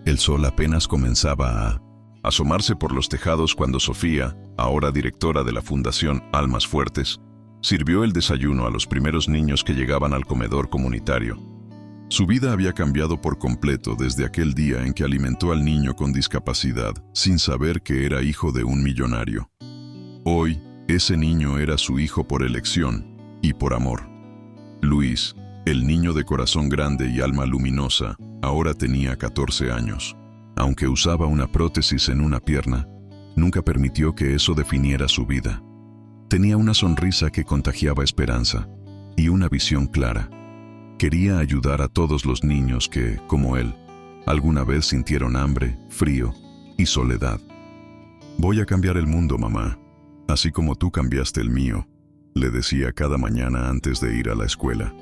El sol apenas comenzaba a asomarse por los tejados cuando Sofía, ahora directora de la Fundación Almas Fuertes, sirvió el desayuno a los primeros niños que llegaban al comedor comunitario. Su vida había cambiado por completo desde aquel día en que alimentó al niño con discapacidad, sin saber que era hijo de un millonario. Hoy, ese niño era su hijo por elección y por amor. Luis, el niño de corazón grande y alma luminosa, ahora tenía 14 años. Aunque usaba una prótesis en una pierna, nunca permitió que eso definiera su vida. Tenía una sonrisa que contagiaba esperanza y una visión clara. Quería ayudar a todos los niños que, como él, alguna vez sintieron hambre, frío y soledad. «Voy a cambiar el mundo, mamá, así como tú cambiaste el mío», le decía cada mañana antes de ir a la escuela.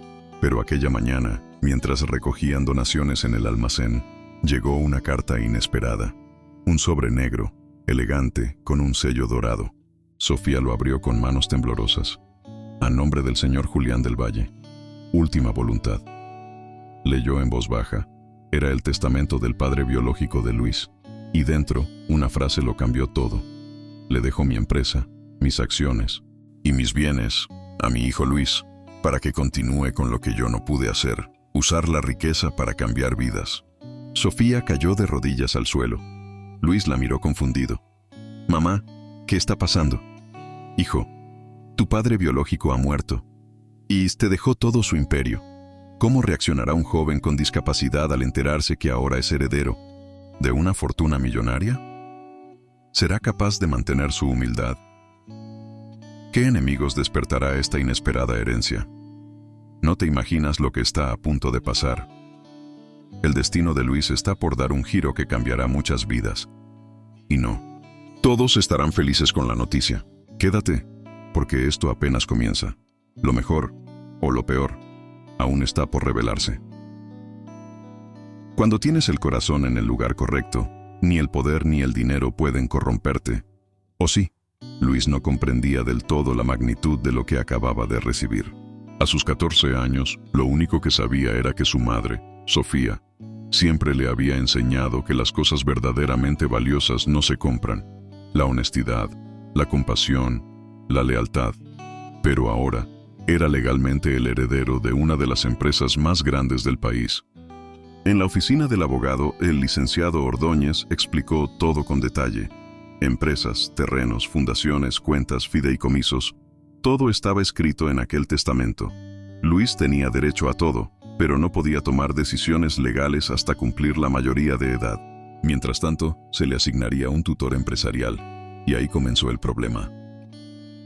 Pero aquella mañana, mientras recogían donaciones en el almacén, llegó una carta inesperada. Un sobre negro, elegante, con un sello dorado. Sofía lo abrió con manos temblorosas. «A nombre del señor Julián del Valle. Última voluntad». Leyó en voz baja. Era el testamento del padre biológico de Luis. Y dentro, una frase lo cambió todo. «Le dejo mi empresa, mis acciones y mis bienes a mi hijo Luis, para que continúe con lo que yo no pude hacer, usar la riqueza para cambiar vidas». Sofía cayó de rodillas al suelo. Luis la miró confundido. «Mamá, ¿qué está pasando?» «Hijo, tu padre biológico ha muerto y te dejó todo su imperio. ¿Cómo reaccionará un joven con discapacidad al enterarse que ahora es heredero de una fortuna millonaria? ¿Será capaz de mantener su humildad? ¿Qué enemigos despertará esta inesperada herencia? No te imaginas lo que está a punto de pasar. El destino de Luis está por dar un giro que cambiará muchas vidas. Y no, todos estarán felices con la noticia. Quédate, porque esto apenas comienza. Lo mejor, o lo peor, aún está por revelarse». Cuando tienes el corazón en el lugar correcto, ni el poder ni el dinero pueden corromperte. ¿O sí? Luis no comprendía del todo la magnitud de lo que acababa de recibir. A sus 14 años, lo único que sabía era que su madre, Sofía, siempre le había enseñado que las cosas verdaderamente valiosas no se compran: la honestidad, la compasión, la lealtad. Pero ahora, era legalmente el heredero de una de las empresas más grandes del país. En la oficina del abogado, el licenciado Ordóñez explicó todo con detalle. Empresas, terrenos, fundaciones, cuentas, fideicomisos, todo estaba escrito en aquel testamento. Luis tenía derecho a todo, pero no podía tomar decisiones legales hasta cumplir la mayoría de edad. Mientras tanto, se le asignaría un tutor empresarial, y ahí comenzó el problema.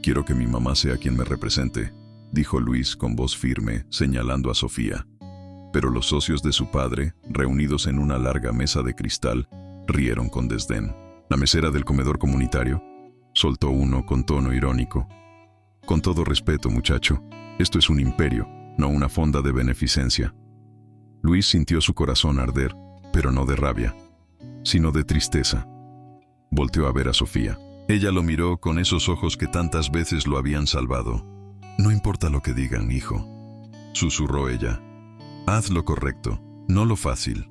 «Quiero que mi mamá sea quien me represente», dijo Luis con voz firme, señalando a Sofía. Pero los socios de su padre, reunidos en una larga mesa de cristal, rieron con desdén. La mesera del comedor comunitario soltó uno con tono irónico. «Con todo respeto, muchacho, esto es un imperio, no una fonda de beneficencia». Luis sintió su corazón arder, pero no de rabia, sino de tristeza. Volteó a ver a Sofía. Ella lo miró con esos ojos que tantas veces lo habían salvado. «No importa lo que digan, hijo», susurró ella. «Haz lo correcto, no lo fácil».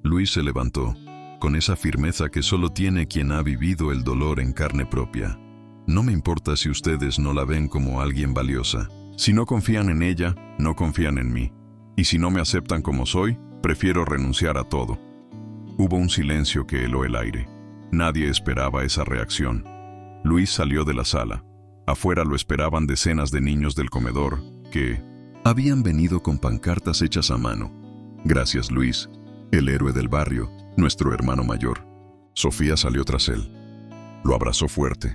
Luis se levantó, con esa firmeza que solo tiene quien ha vivido el dolor en carne propia. «No me importa si ustedes no la ven como alguien valiosa. Si no confían en ella, no confían en mí. Y si no me aceptan como soy, prefiero renunciar a todo. Hubo un silencio que heló el aire. Nadie esperaba esa reacción. Luis salió de la sala. Afuera lo esperaban decenas de niños del comedor que habían venido con pancartas hechas a mano. Gracias, Luis, el héroe del barrio, nuestro hermano mayor. Sofía salió tras él. Lo abrazó fuerte.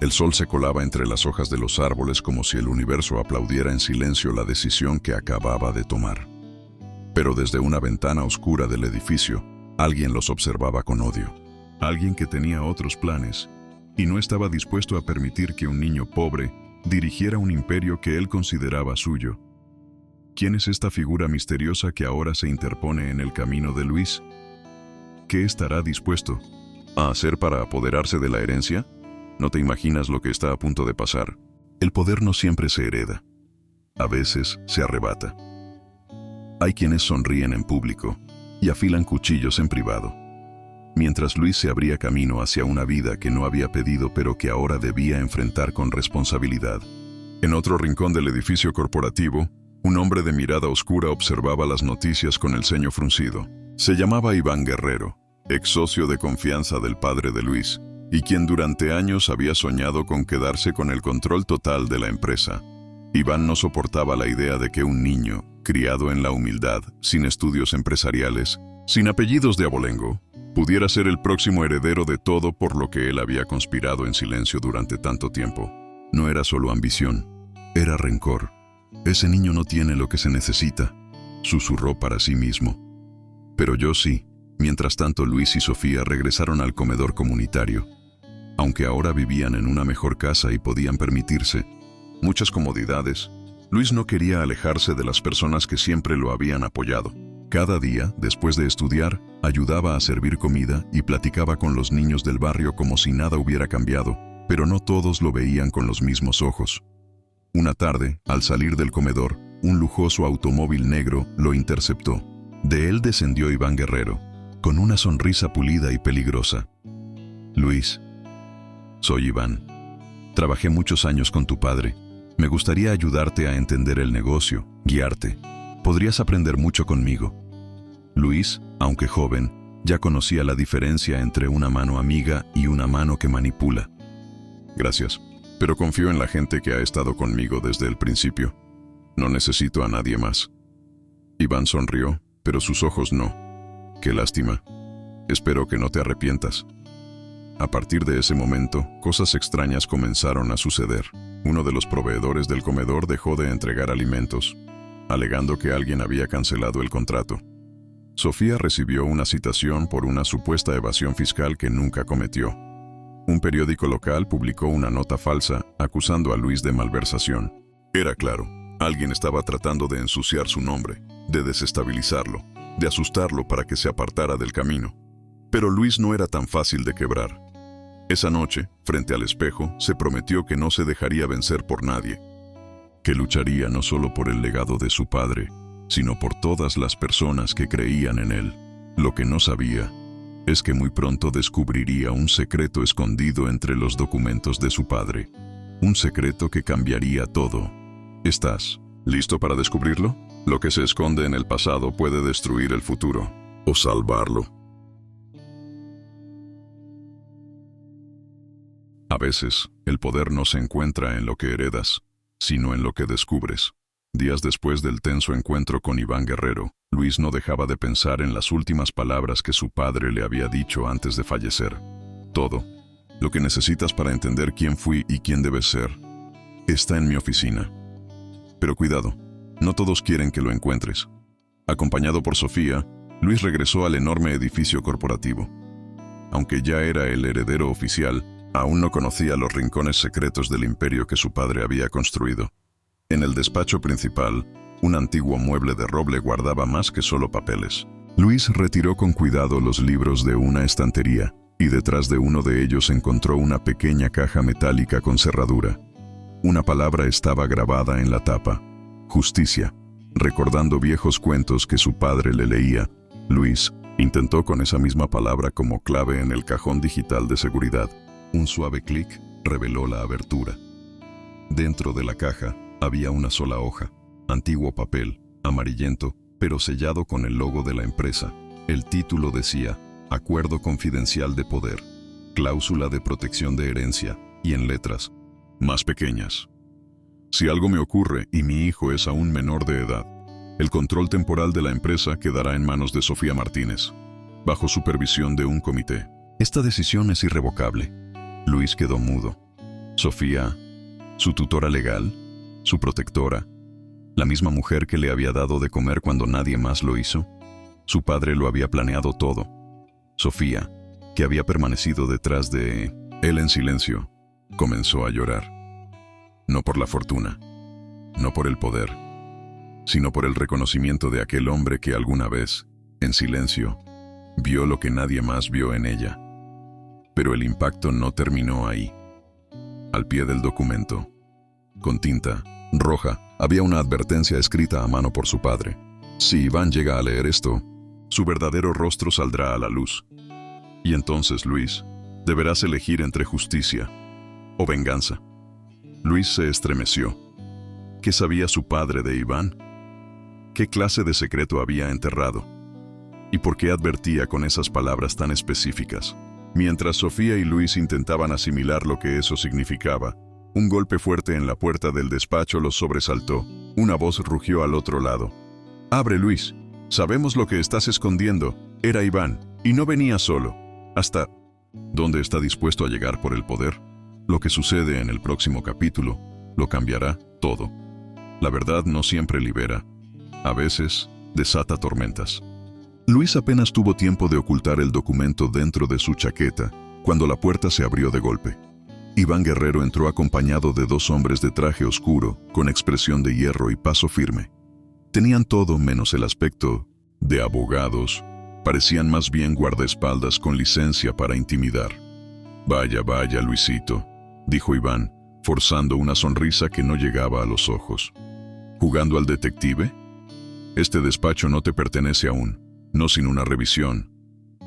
El sol se colaba entre las hojas de los árboles como si el universo aplaudiera en silencio la decisión que acababa de tomar. Pero desde una ventana oscura del edificio, alguien los observaba con odio. Alguien que tenía otros planes y no estaba dispuesto a permitir que un niño pobre dirigiera un imperio que él consideraba suyo. ¿Quién es esta figura misteriosa que ahora se interpone en el camino de Luis? ¿Qué estará dispuesto a hacer para apoderarse de la herencia? No te imaginas lo que está a punto de pasar. El poder no siempre se hereda. A veces se arrebata. Hay quienes sonríen en público y afilan cuchillos en privado. Mientras Luis se abría camino hacia una vida que no había pedido pero que ahora debía enfrentar con responsabilidad. En otro rincón del edificio corporativo, un hombre de mirada oscura observaba las noticias con el ceño fruncido. Se llamaba Iván Guerrero, ex socio de confianza del padre de Luis, y quien durante años había soñado con quedarse con el control total de la empresa. Iván no soportaba la idea de que un niño, criado en la humildad, sin estudios empresariales, sin apellidos de abolengo, pudiera ser el próximo heredero de todo por lo que él había conspirado en silencio durante tanto tiempo. No era solo ambición, era rencor. Ese niño no tiene lo que se necesita, susurró para sí mismo. Pero yo sí. Mientras tanto, Luis y Sofía regresaron al comedor comunitario. Aunque ahora vivían en una mejor casa y podían permitirse muchas comodidades, Luis no quería alejarse de las personas que siempre lo habían apoyado. Cada día, después de estudiar, ayudaba a servir comida y platicaba con los niños del barrio como si nada hubiera cambiado, pero no todos lo veían con los mismos ojos. Una tarde, al salir del comedor, un lujoso automóvil negro lo interceptó. De él descendió Iván Guerrero, con una sonrisa pulida y peligrosa. Luis, soy Iván. Trabajé muchos años con tu padre. Me gustaría ayudarte a entender el negocio, guiarte. Podrías aprender mucho conmigo. Luis, aunque joven, ya conocía la diferencia entre una mano amiga y una mano que manipula. Gracias, pero confío en la gente que ha estado conmigo desde el principio. No necesito a nadie más. Iván sonrió, pero sus ojos no. Qué lástima. Espero que no te arrepientas. A partir de ese momento, cosas extrañas comenzaron a suceder. Uno de los proveedores del comedor dejó de entregar alimentos, alegando que alguien había cancelado el contrato. Sofía recibió una citación por una supuesta evasión fiscal que nunca cometió. Un periódico local publicó una nota falsa acusando a Luis de malversación. Era claro, alguien estaba tratando de ensuciar su nombre, de desestabilizarlo, de asustarlo para que se apartara del camino. Pero Luis no era tan fácil de quebrar. Esa noche, frente al espejo, se prometió que no se dejaría vencer por nadie, que lucharía no solo por el legado de su padre, sino por todas las personas que creían en él. Lo que no sabía es que muy pronto descubriría un secreto escondido entre los documentos de su padre. Un secreto que cambiaría todo. ¿Estás listo para descubrirlo? Lo que se esconde en el pasado puede destruir el futuro o salvarlo. A veces, el poder no se encuentra en lo que heredas, sino en lo que descubres. Días después del tenso encuentro con Iván Guerrero, Luis no dejaba de pensar en las últimas palabras que su padre le había dicho antes de fallecer. Todo lo que necesitas para entender quién fui y quién debes ser está en mi oficina. Pero cuidado, no todos quieren que lo encuentres. Acompañado por Sofía, Luis regresó al enorme edificio corporativo. Aunque ya era el heredero oficial, aún no conocía los rincones secretos del imperio que su padre había construido. En el despacho principal, un antiguo mueble de roble guardaba más que solo papeles. Luis retiró con cuidado los libros de una estantería, y detrás de uno de ellos encontró una pequeña caja metálica con cerradura. Una palabra estaba grabada en la tapa: justicia. Recordando viejos cuentos que su padre le leía, Luis intentó con esa misma palabra como clave en el cajón digital de seguridad. Un suave clic reveló la abertura. Dentro de la caja Había una sola hoja, antiguo papel, amarillento, pero sellado con el logo de la empresa. El título decía, Acuerdo Confidencial de Poder, Cláusula de Protección de Herencia, y en letras más pequeñas. Si algo me ocurre y mi hijo es aún menor de edad, el control temporal de la empresa quedará en manos de Sofía Martínez, bajo supervisión de un comité. Esta decisión es irrevocable. Luis quedó mudo. Sofía, su tutora legal, su protectora, la misma mujer que le había dado de comer cuando nadie más lo hizo. Su padre lo había planeado todo. Sofía, que había permanecido detrás de él en silencio, comenzó a llorar. No por la fortuna, no por el poder, sino por el reconocimiento de aquel hombre que alguna vez, en silencio, vio lo que nadie más vio en ella. Pero el impacto no terminó ahí. Al pie del documento, con tinta roja, había una advertencia escrita a mano por su padre. Si Iván llega a leer esto, su verdadero rostro saldrá a la luz. Y entonces, Luis, deberás elegir entre justicia o venganza. Luis se estremeció. ¿Qué sabía su padre de Iván? ¿Qué clase de secreto había enterrado? ¿Y por qué advertía con esas palabras tan específicas? Mientras Sofía y Luis intentaban asimilar lo que eso significaba, un golpe fuerte en la puerta del despacho los sobresaltó. Una voz rugió al otro lado. «Abre, Luis. Sabemos lo que estás escondiendo. Era Iván, y no venía solo. ¿Hasta dónde está dispuesto a llegar por el poder? Lo que sucede en el próximo capítulo lo cambiará todo. La verdad no siempre libera. A veces desata tormentas». Luis apenas tuvo tiempo de ocultar el documento dentro de su chaqueta cuando la puerta se abrió de golpe. Iván Guerrero entró acompañado de dos hombres de traje oscuro, con expresión de hierro y paso firme. Tenían todo menos el aspecto de abogados. Parecían más bien guardaespaldas con licencia para intimidar. «Vaya, vaya, Luisito», dijo Iván, forzando una sonrisa que no llegaba a los ojos. «¿Jugando al detective? Este despacho no te pertenece aún, no sin una revisión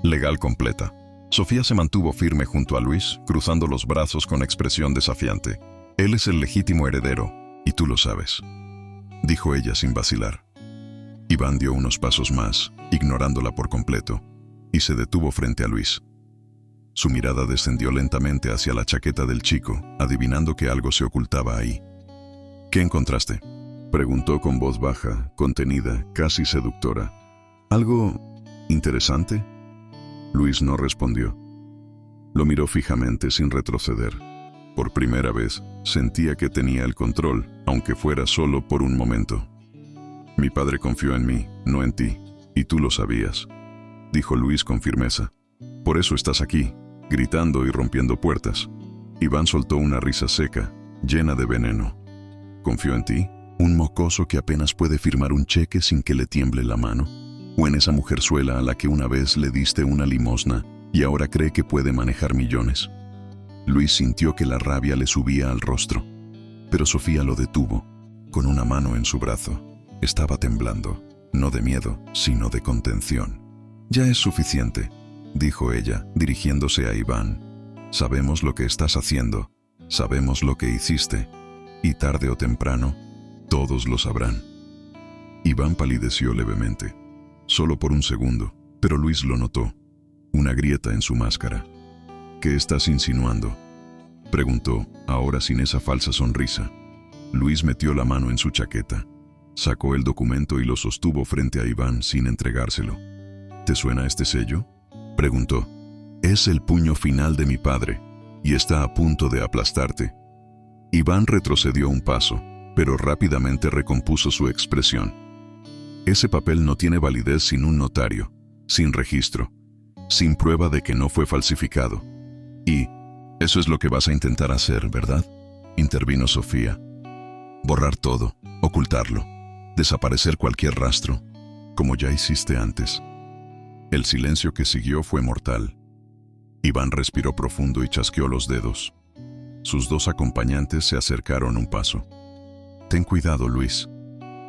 legal completa». Sofía se mantuvo firme junto a Luis, cruzando los brazos con expresión desafiante. «Él es el legítimo heredero, y tú lo sabes», dijo ella sin vacilar. Iván dio unos pasos más, ignorándola por completo, y se detuvo frente a Luis. Su mirada descendió lentamente hacia la chaqueta del chico, adivinando que algo se ocultaba ahí. «¿Qué encontraste?», preguntó con voz baja, contenida, casi seductora. «¿Algo interesante?». Luis no respondió. Lo miró fijamente sin retroceder. Por primera vez, sentía que tenía el control, aunque fuera solo por un momento. «Mi padre confió en mí, no en ti, y tú lo sabías», dijo Luis con firmeza. «Por eso estás aquí, gritando y rompiendo puertas». Iván soltó una risa seca, llena de veneno. «¿Confió en ti? ¿Un mocoso que apenas puede firmar un cheque sin que le tiemble la mano? ¿O en esa mujerzuela a la que una vez le diste una limosna y ahora cree que puede manejar millones?» Luis sintió que la rabia le subía al rostro, pero Sofía lo detuvo, con una mano en su brazo. Estaba temblando, no de miedo, sino de contención. «Ya es suficiente», dijo ella, dirigiéndose a Iván. «Sabemos lo que estás haciendo, sabemos lo que hiciste, y tarde o temprano, todos lo sabrán». Iván palideció levemente. Solo por un segundo, pero Luis lo notó. Una grieta en su máscara. «¿Qué estás insinuando?», preguntó, ahora sin esa falsa sonrisa. Luis metió la mano en su chaqueta. Sacó el documento y lo sostuvo frente a Iván sin entregárselo. «¿Te suena este sello?», preguntó. «Es el puño final de mi padre, y está a punto de aplastarte». Iván retrocedió un paso, pero rápidamente recompuso su expresión. «Ese papel no tiene validez sin un notario, sin registro, sin prueba de que no fue falsificado. Y eso es lo que vas a intentar hacer, ¿verdad?», intervino Sofía. «Borrar todo, ocultarlo, desaparecer cualquier rastro, como ya hiciste antes». El silencio que siguió fue mortal. Iván respiró profundo y chasqueó los dedos. Sus dos acompañantes se acercaron un paso. «Ten cuidado, Luis»,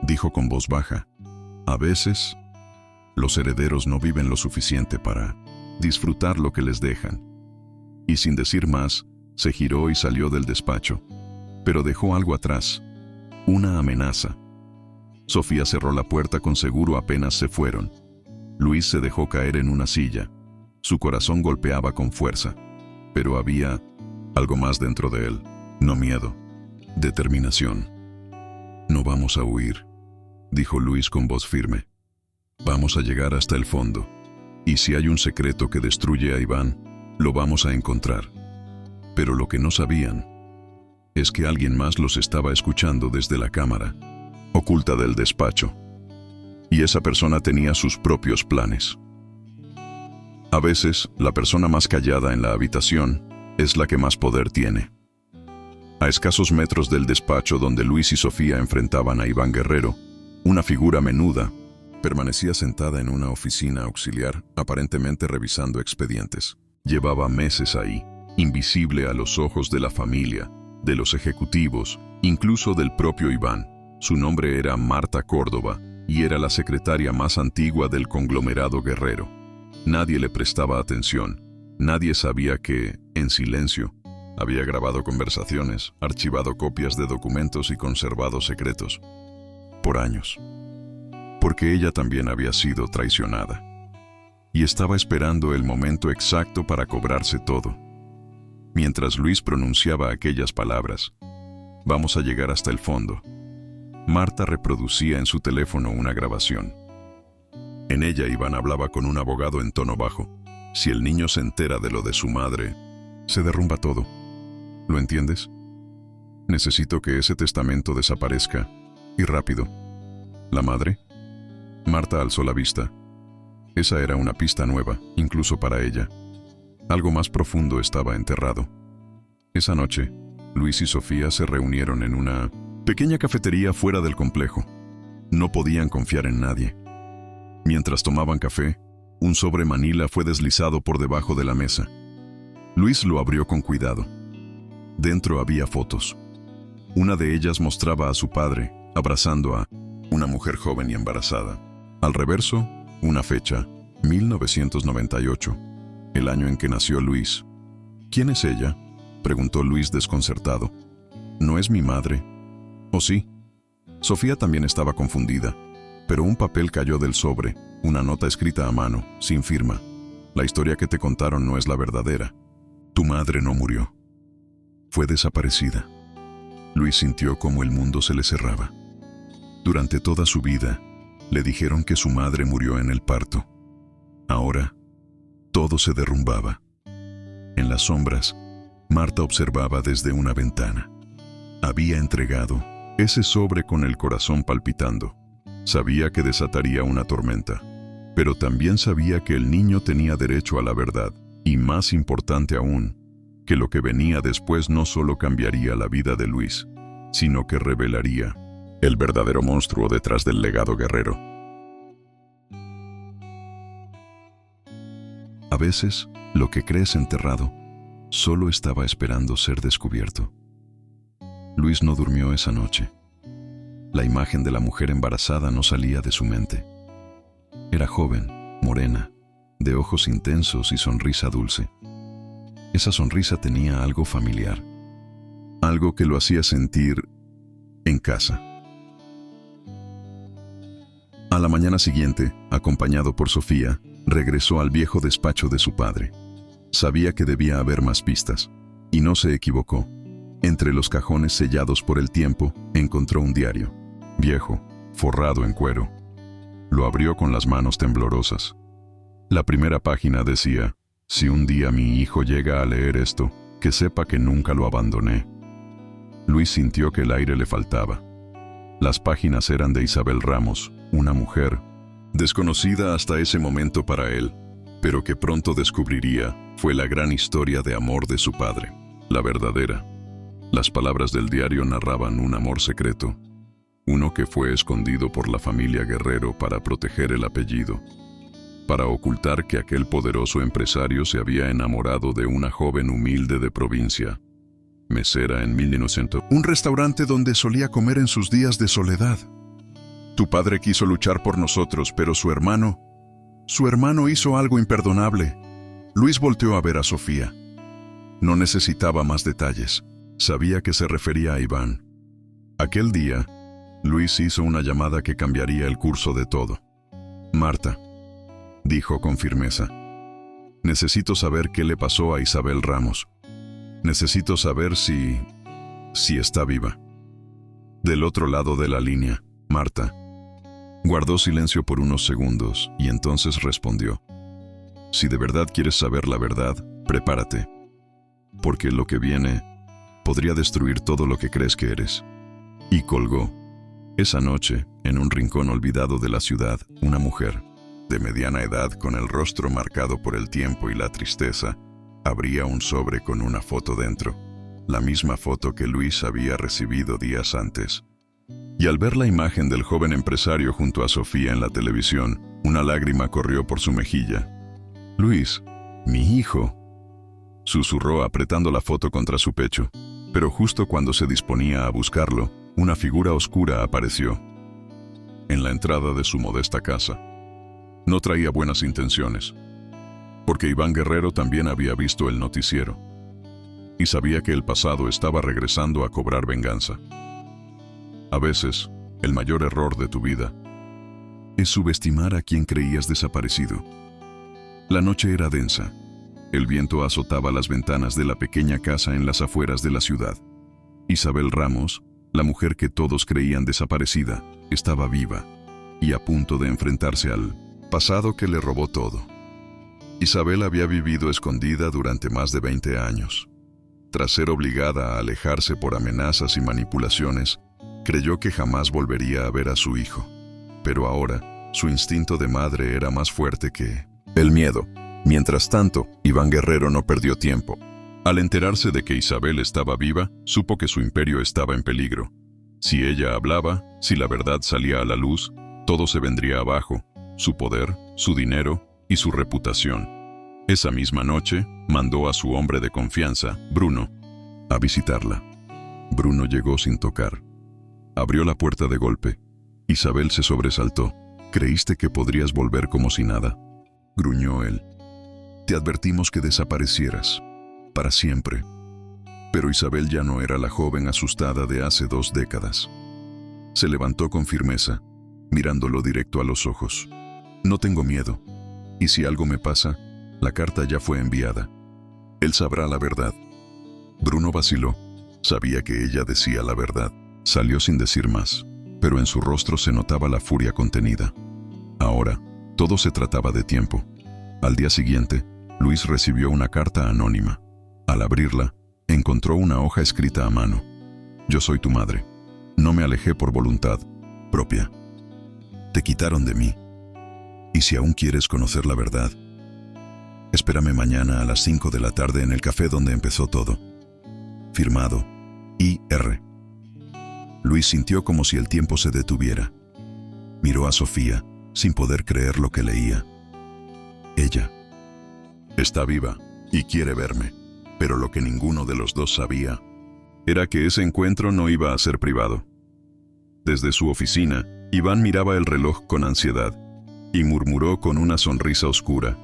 dijo con voz baja. «A veces, los herederos no viven lo suficiente para disfrutar lo que les dejan». Y sin decir más, se giró y salió del despacho, pero dejó algo atrás. una amenaza. Sofía cerró la puerta con seguro apenas se fueron. Luis se dejó caer en una silla. Su corazón golpeaba con fuerza, pero había algo más dentro de él. No miedo, determinación. No vamos a huir, dijo Luis con voz firme. Vamos a llegar hasta el fondo. Y si hay un secreto que destruye a Iván, lo vamos a encontrar. Pero lo que no sabían es que alguien más los estaba escuchando desde la cámara oculta del despacho. Y esa persona tenía sus propios planes. A veces, la persona más callada en la habitación es la que más poder tiene. A escasos metros del despacho donde Luis y Sofía enfrentaban a Iván Guerrero, una figura menuda permanecía sentada en una oficina auxiliar, aparentemente revisando expedientes. Llevaba meses ahí, invisible a los ojos de la familia, de los ejecutivos, incluso del propio Iván. Su nombre era Marta Córdoba y era la secretaria más antigua del conglomerado Guerrero. Nadie le prestaba atención. Nadie sabía que, en silencio, había grabado conversaciones, archivado copias de documentos y conservado secretos. Por años. Porque ella también había sido traicionada. Y estaba esperando el momento exacto para cobrarse todo. Mientras Luis pronunciaba aquellas palabras, vamos a llegar hasta el fondo, Marta reproducía en su teléfono una grabación. En ella Iván hablaba con un abogado en tono bajo. Si el niño se entera de lo de su madre, se derrumba todo. ¿Lo entiendes? Necesito que ese testamento desaparezca, y rápido. ¿La madre? Marta alzó la vista. Esa era una pista nueva, incluso para ella. Algo más profundo estaba enterrado. Esa noche, Luis y Sofía se reunieron en una pequeña cafetería fuera del complejo. No podían confiar en nadie. Mientras tomaban café, un sobre manila fue deslizado por debajo de la mesa. Luis lo abrió con cuidado. Dentro había fotos. Una de ellas mostraba a su padre abrazando a una mujer joven y embarazada. Al reverso, una fecha, 1998, el año en que nació Luis. ¿Quién es ella?, preguntó Luis desconcertado. ¿No es mi madre? ¿O sí? Sofía también estaba confundida, pero un papel cayó del sobre, una nota escrita a mano, sin firma. La historia que te contaron no es la verdadera. Tu madre no murió. Fue desaparecida. Luis sintió como el mundo se le cerraba. Durante toda su vida, le dijeron que su madre murió en el parto. Ahora, todo se derrumbaba. En las sombras, Marta observaba desde una ventana. Había entregado ese sobre con el corazón palpitando. Sabía que desataría una tormenta, pero también sabía que el niño tenía derecho a la verdad, y más importante aún, que lo que venía después no solo cambiaría la vida de Luis, sino que revelaría el verdadero monstruo detrás del legado guerrero. A veces, lo que crees enterrado solo estaba esperando ser descubierto. Luis no durmió esa noche. La imagen de la mujer embarazada no salía de su mente. Era joven, morena, de ojos intensos y sonrisa dulce. Esa sonrisa tenía algo familiar, algo que lo hacía sentir en casa. A la mañana siguiente, acompañado por Sofía, regresó al viejo despacho de su padre. Sabía que debía haber más pistas, y no se equivocó. Entre los cajones sellados por el tiempo, encontró un diario, viejo, forrado en cuero. Lo abrió con las manos temblorosas. La primera página decía: si un día mi hijo llega a leer esto, que sepa que nunca lo abandoné. Luis sintió que el aire le faltaba. Las páginas eran de Isabel Ramos, una mujer desconocida hasta ese momento para él, pero que pronto descubriría fue la gran historia de amor de su padre, la verdadera. Las palabras del diario narraban un amor secreto, uno que fue escondido por la familia Guerrero para proteger el apellido, para ocultar que aquel poderoso empresario se había enamorado de una joven humilde de provincia, mesera en 1900, un restaurante donde solía comer en sus días de soledad. Tu padre quiso luchar por nosotros, pero su hermano hizo algo imperdonable. Luis volteó a ver a Sofía. No necesitaba más detalles. Sabía que se refería a Iván. Aquel día, Luis hizo una llamada que cambiaría el curso de todo. «Marta», dijo con firmeza, «necesito saber qué le pasó a Isabel Ramos. Necesito saber si está viva». Del otro lado de la línea, Marta guardó silencio por unos segundos y entonces respondió: «Si de verdad quieres saber la verdad, prepárate, porque lo que viene podría destruir todo lo que crees que eres». Y colgó. Esa noche, en un rincón olvidado de la ciudad, una mujer, de mediana edad con el rostro marcado por el tiempo y la tristeza, abría un sobre con una foto dentro, la misma foto que Luis había recibido días antes. Y al ver la imagen del joven empresario junto a Sofía en la televisión, una lágrima corrió por su mejilla. «Luis, mi hijo», susurró apretando la foto contra su pecho, pero justo cuando se disponía a buscarlo, una figura oscura apareció en la entrada de su modesta casa. No traía buenas intenciones, porque Iván Guerrero también había visto el noticiero y sabía que el pasado estaba regresando a cobrar venganza. A veces, el mayor error de tu vida es subestimar a quien creías desaparecido. La noche era densa. El viento azotaba las ventanas de la pequeña casa en las afueras de la ciudad. Isabel Ramos, la mujer que todos creían desaparecida, estaba viva y a punto de enfrentarse al pasado que le robó todo. Isabel había vivido escondida durante más de 20 años. Tras ser obligada a alejarse por amenazas y manipulaciones, creyó que jamás volvería a ver a su hijo. Pero ahora, su instinto de madre era más fuerte que el miedo. Mientras tanto, Iván Guerrero no perdió tiempo. Al enterarse de que Isabel estaba viva, supo que su imperio estaba en peligro. Si ella hablaba, si la verdad salía a la luz, todo se vendría abajo: su poder, su dinero y su reputación. Esa misma noche, mandó a su hombre de confianza, Bruno, a visitarla. Bruno llegó sin tocar. Abrió la puerta de golpe. Isabel se sobresaltó. «¿Creíste que podrías volver como si nada?», gruñó él. «Te advertimos que desaparecieras, para siempre». Pero Isabel ya no era la joven asustada de hace 2 décadas. Se levantó con firmeza, mirándolo directo a los ojos. «No tengo miedo. Y si algo me pasa, la carta ya fue enviada. Él sabrá la verdad». Bruno vaciló. Sabía que ella decía la verdad. Salió sin decir más, pero en su rostro se notaba la furia contenida. Ahora, todo se trataba de tiempo. Al día siguiente, Luis recibió una carta anónima. Al abrirla, encontró una hoja escrita a mano. «Yo soy tu madre. No me alejé por voluntad propia. Te quitaron de mí. Y si aún quieres conocer la verdad, espérame mañana a las 5 de la tarde en el café donde empezó todo. Firmado, I.R.». Luis sintió como si el tiempo se detuviera. Miró a Sofía, sin poder creer lo que leía. Ella está viva y quiere verme, pero lo que ninguno de los dos sabía era que ese encuentro no iba a ser privado. Desde su oficina, Iván miraba el reloj con ansiedad y murmuró con una sonrisa oscura: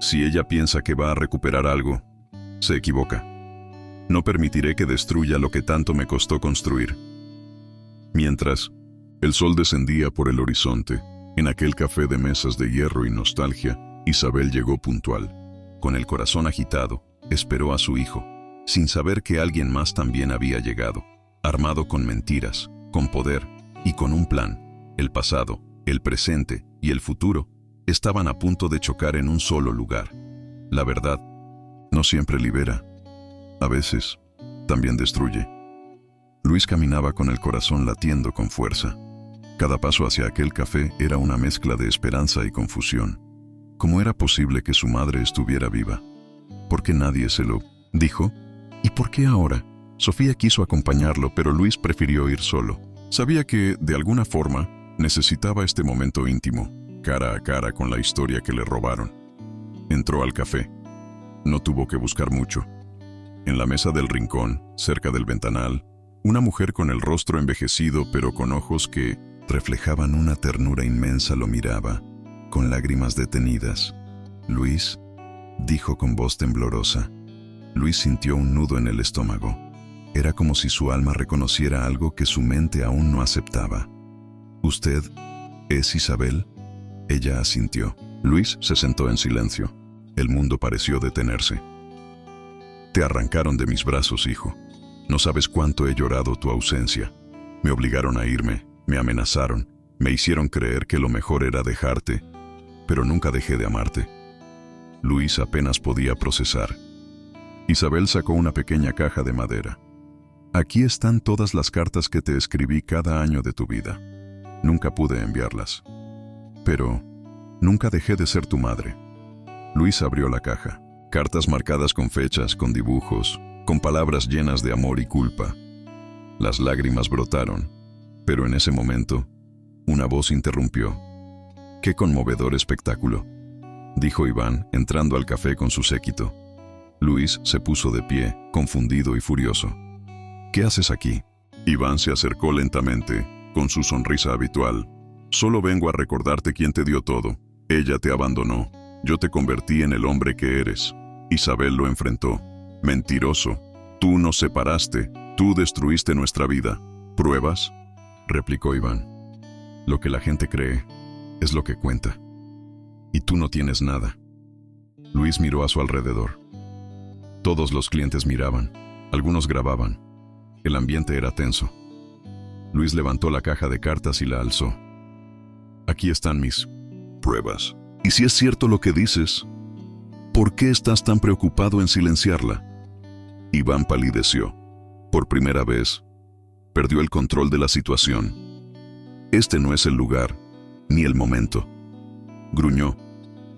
«Si ella piensa que va a recuperar algo, se equivoca. No permitiré que destruya lo que tanto me costó construir». Mientras, el sol descendía por el horizonte. En aquel café de mesas de hierro y nostalgia, Isabel llegó puntual. Con el corazón agitado, esperó a su hijo, sin saber que alguien más también había llegado, armado con mentiras, con poder y con un plan. El pasado, el presente y el futuro estaban a punto de chocar en un solo lugar. La verdad no siempre libera. A veces, también destruye. Luis caminaba con el corazón latiendo con fuerza. Cada paso hacia aquel café era una mezcla de esperanza y confusión. ¿Cómo era posible que su madre estuviera viva? ¿Por qué nadie se lo dijo? ¿Y por qué ahora? Sofía quiso acompañarlo, pero Luis prefirió ir solo. Sabía que, de alguna forma, necesitaba este momento íntimo, cara a cara con la historia que le robaron. Entró al café. No tuvo que buscar mucho. En la mesa del rincón, cerca del ventanal, una mujer con el rostro envejecido pero con ojos que reflejaban una ternura inmensa lo miraba, con lágrimas detenidas. «Luis», dijo con voz temblorosa. Luis sintió un nudo en el estómago. Era como si su alma reconociera algo que su mente aún no aceptaba. «¿Usted es Isabel?» Ella asintió. Luis se sentó en silencio. El mundo pareció detenerse. «Te arrancaron de mis brazos, hijo. No sabes cuánto he llorado tu ausencia. Me obligaron a irme, me amenazaron, me hicieron creer que lo mejor era dejarte, pero nunca dejé de amarte». Luis apenas podía procesar. Isabel sacó una pequeña caja de madera. «Aquí están todas las cartas que te escribí cada año de tu vida. Nunca pude enviarlas. Pero nunca dejé de ser tu madre». Luis abrió la caja. Cartas marcadas con fechas, con dibujos, con palabras llenas de amor y culpa. Las lágrimas brotaron, pero en ese momento, una voz interrumpió. «¡Qué conmovedor espectáculo!», dijo Iván, entrando al café con su séquito. Luis se puso de pie, confundido y furioso. «¿Qué haces aquí?». Iván se acercó lentamente, con su sonrisa habitual. «Solo vengo a recordarte quién te dio todo. Ella te abandonó. Yo te convertí en el hombre que eres». Isabel lo enfrentó. «Mentiroso. Tú nos separaste. Tú destruiste nuestra vida». «¿Pruebas?», replicó Iván. «Lo que la gente cree es lo que cuenta. Y tú no tienes nada». Luis miró a su alrededor. Todos los clientes miraban. Algunos grababan. El ambiente era tenso. Luis levantó la caja de cartas y la alzó. «Aquí están mis pruebas. Y si es cierto lo que dices, ¿por qué estás tan preocupado en silenciarla?». Iván palideció. Por primera vez, perdió el control de la situación. «Este no es el lugar, ni el momento», gruñó,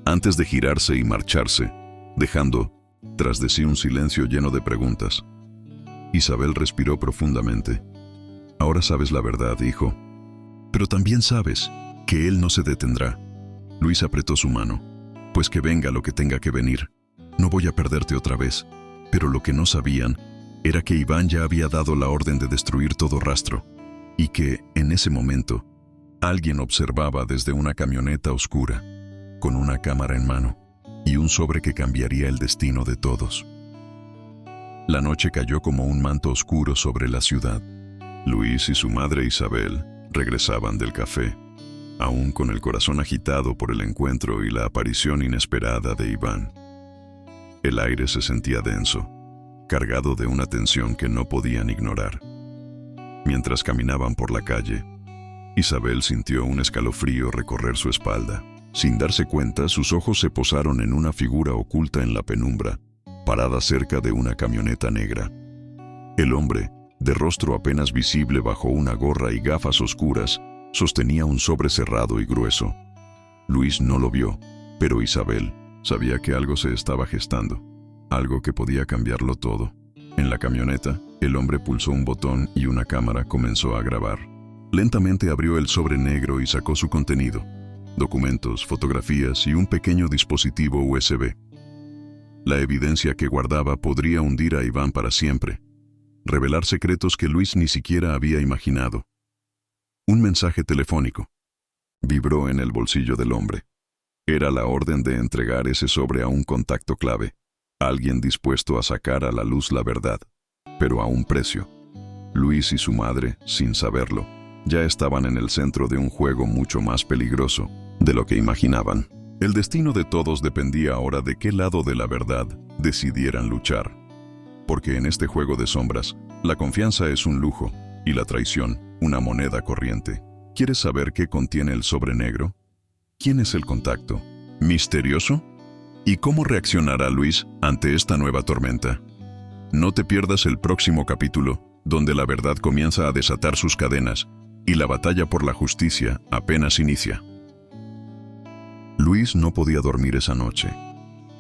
antes de girarse y marcharse, dejando tras de sí un silencio lleno de preguntas. Isabel respiró profundamente. «Ahora sabes la verdad, hijo. Pero también sabes que él no se detendrá». Luis apretó su mano. «Pues que venga lo que tenga que venir. No voy a perderte otra vez». Pero lo que no sabían era que Iván ya había dado la orden de destruir todo rastro, y que, en ese momento, alguien observaba desde una camioneta oscura, con una cámara en mano, y un sobre que cambiaría el destino de todos. La noche cayó como un manto oscuro sobre la ciudad. Luis y su madre Isabel regresaban del café, aún con el corazón agitado por el encuentro y la aparición inesperada de Iván. El aire se sentía denso, cargado de una tensión que no podían ignorar. Mientras caminaban por la calle, Isabel sintió un escalofrío recorrer su espalda. Sin darse cuenta, sus ojos se posaron en una figura oculta en la penumbra, parada cerca de una camioneta negra. El hombre, de rostro apenas visible bajo una gorra y gafas oscuras, sostenía un sobre cerrado y grueso. Luis no lo vio, pero Isabel sabía que algo se estaba gestando, algo que podía cambiarlo todo. En la camioneta, el hombre pulsó un botón y una cámara comenzó a grabar. Lentamente abrió el sobre negro y sacó su contenido: documentos, fotografías y un pequeño dispositivo USB. La evidencia que guardaba podría hundir a Iván para siempre, revelar secretos que Luis ni siquiera había imaginado. Un mensaje telefónico vibró en el bolsillo del hombre. Era la orden de entregar ese sobre a un contacto clave, alguien dispuesto a sacar a la luz la verdad, pero a un precio. Luis y su madre, sin saberlo, ya estaban en el centro de un juego mucho más peligroso de lo que imaginaban. El destino de todos dependía ahora de qué lado de la verdad decidieran luchar. Porque en este juego de sombras, la confianza es un lujo y la traición una moneda corriente. ¿Quieres saber qué contiene el sobre negro? ¿Quién es el contacto? ¿Misterioso? ¿Y cómo reaccionará Luis ante esta nueva tormenta? No te pierdas el próximo capítulo, donde la verdad comienza a desatar sus cadenas y la batalla por la justicia apenas inicia. Luis no podía dormir esa noche.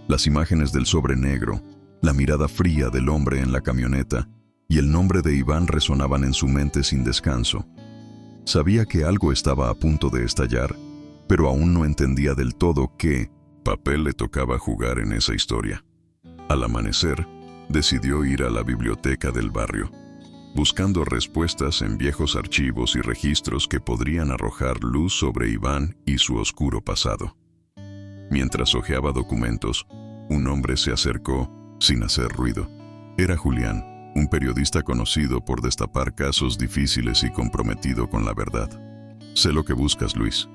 Las imágenes del sobre negro, la mirada fría del hombre en la camioneta y el nombre de Iván resonaban en su mente sin descanso. Sabía que algo estaba a punto de estallar, pero aún no entendía del todo qué papel le tocaba jugar en esa historia. Al amanecer, decidió ir a la biblioteca del barrio, buscando respuestas en viejos archivos y registros que podrían arrojar luz sobre Iván y su oscuro pasado. Mientras hojeaba documentos, un hombre se acercó sin hacer ruido. Era Julián, un periodista conocido por destapar casos difíciles y comprometido con la verdad. Sé lo que buscas, Luis,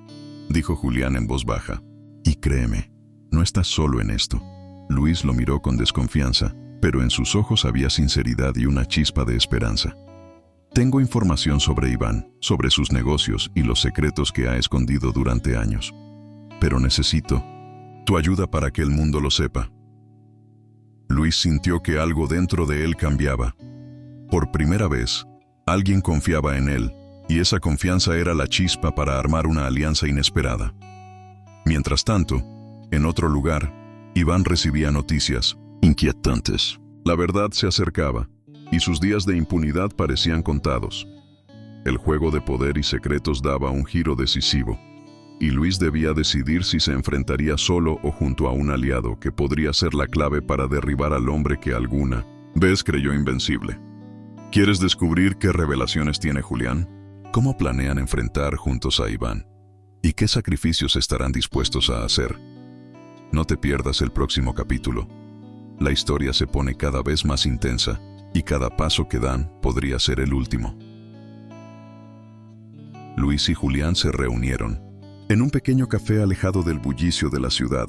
dijo Julián en voz baja. Y créeme, no estás solo en esto. Luis lo miró con desconfianza, pero en sus ojos había sinceridad y una chispa de esperanza. Tengo información sobre Iván, sobre sus negocios y los secretos que ha escondido durante años. Pero necesito tu ayuda para que el mundo lo sepa. Luis sintió que algo dentro de él cambiaba. Por primera vez, alguien confiaba en él, y esa confianza era la chispa para armar una alianza inesperada. Mientras tanto, en otro lugar, Iván recibía noticias inquietantes. La verdad se acercaba, y sus días de impunidad parecían contados. El juego de poder y secretos daba un giro decisivo, y Luis debía decidir si se enfrentaría solo o junto a un aliado que podría ser la clave para derribar al hombre que alguna vez creyó invencible. ¿Quieres descubrir qué revelaciones tiene Julián? ¿Cómo planean enfrentar juntos a Iván? ¿Y qué sacrificios estarán dispuestos a hacer? No te pierdas el próximo capítulo. La historia se pone cada vez más intensa, y cada paso que dan podría ser el último. Luis y Julián se reunieron en un pequeño café alejado del bullicio de la ciudad,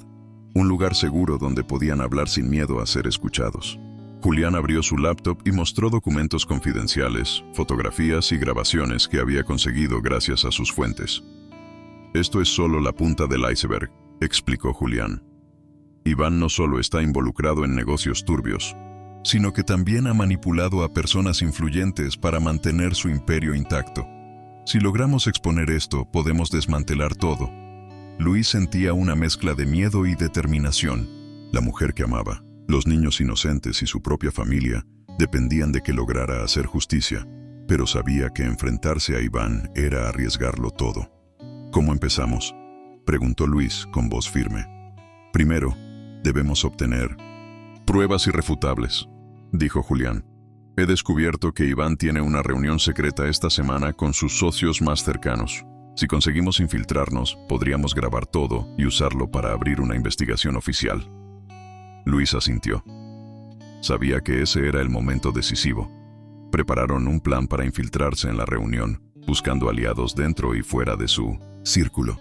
un lugar seguro donde podían hablar sin miedo a ser escuchados. Julián abrió su laptop y mostró documentos confidenciales, fotografías y grabaciones que había conseguido gracias a sus fuentes. Esto es solo la punta del iceberg, explicó Julián. Iván no solo está involucrado en negocios turbios, sino que también ha manipulado a personas influyentes para mantener su imperio intacto. Si logramos exponer esto, podemos desmantelar todo. Luis sentía una mezcla de miedo y determinación. La mujer que amaba, los niños inocentes y su propia familia dependían de que lograra hacer justicia, pero sabía que enfrentarse a Iván era arriesgarlo todo. ¿Cómo empezamos?, preguntó Luis con voz firme. Primero, debemos obtener pruebas irrefutables, dijo Julián. He descubierto que Iván tiene una reunión secreta esta semana con sus socios más cercanos. Si conseguimos infiltrarnos, podríamos grabar todo y usarlo para abrir una investigación oficial. Luis asintió. Sabía que ese era el momento decisivo. Prepararon un plan para infiltrarse en la reunión, buscando aliados dentro y fuera de su círculo.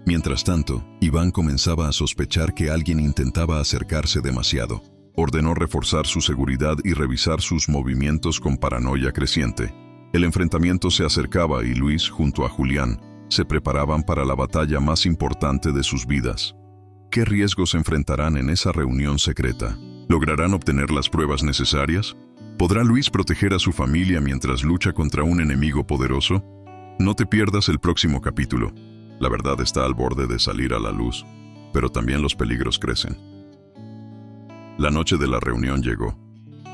Mientras tanto, Iván comenzaba a sospechar que alguien intentaba acercarse demasiado. Ordenó reforzar su seguridad y revisar sus movimientos con paranoia creciente. El enfrentamiento se acercaba y Luis, junto a Julián, se preparaban para la batalla más importante de sus vidas. ¿Qué riesgos enfrentarán en esa reunión secreta? ¿Lograrán obtener las pruebas necesarias? ¿Podrá Luis proteger a su familia mientras lucha contra un enemigo poderoso? No te pierdas el próximo capítulo. La verdad está al borde de salir a la luz, pero también los peligros crecen. La noche de la reunión llegó.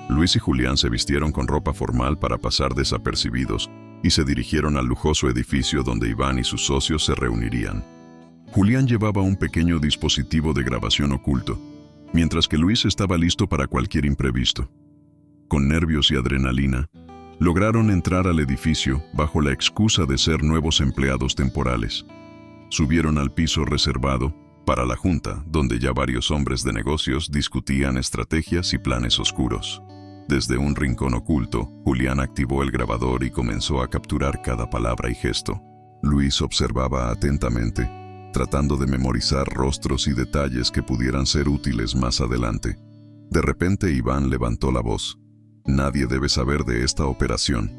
Luis y Julián se vistieron con ropa formal para pasar desapercibidos y se dirigieron al lujoso edificio donde Iván y sus socios se reunirían. Julián llevaba un pequeño dispositivo de grabación oculto, mientras que Luis estaba listo para cualquier imprevisto. Con nervios y adrenalina, lograron entrar al edificio bajo la excusa de ser nuevos empleados temporales. Subieron al piso reservado para la junta, donde ya varios hombres de negocios discutían estrategias y planes oscuros. Desde un rincón oculto, Julián activó el grabador y comenzó a capturar cada palabra y gesto. Luis observaba atentamente, tratando de memorizar rostros y detalles que pudieran ser útiles más adelante. De repente Iván levantó la voz. Nadie debe saber de esta operación.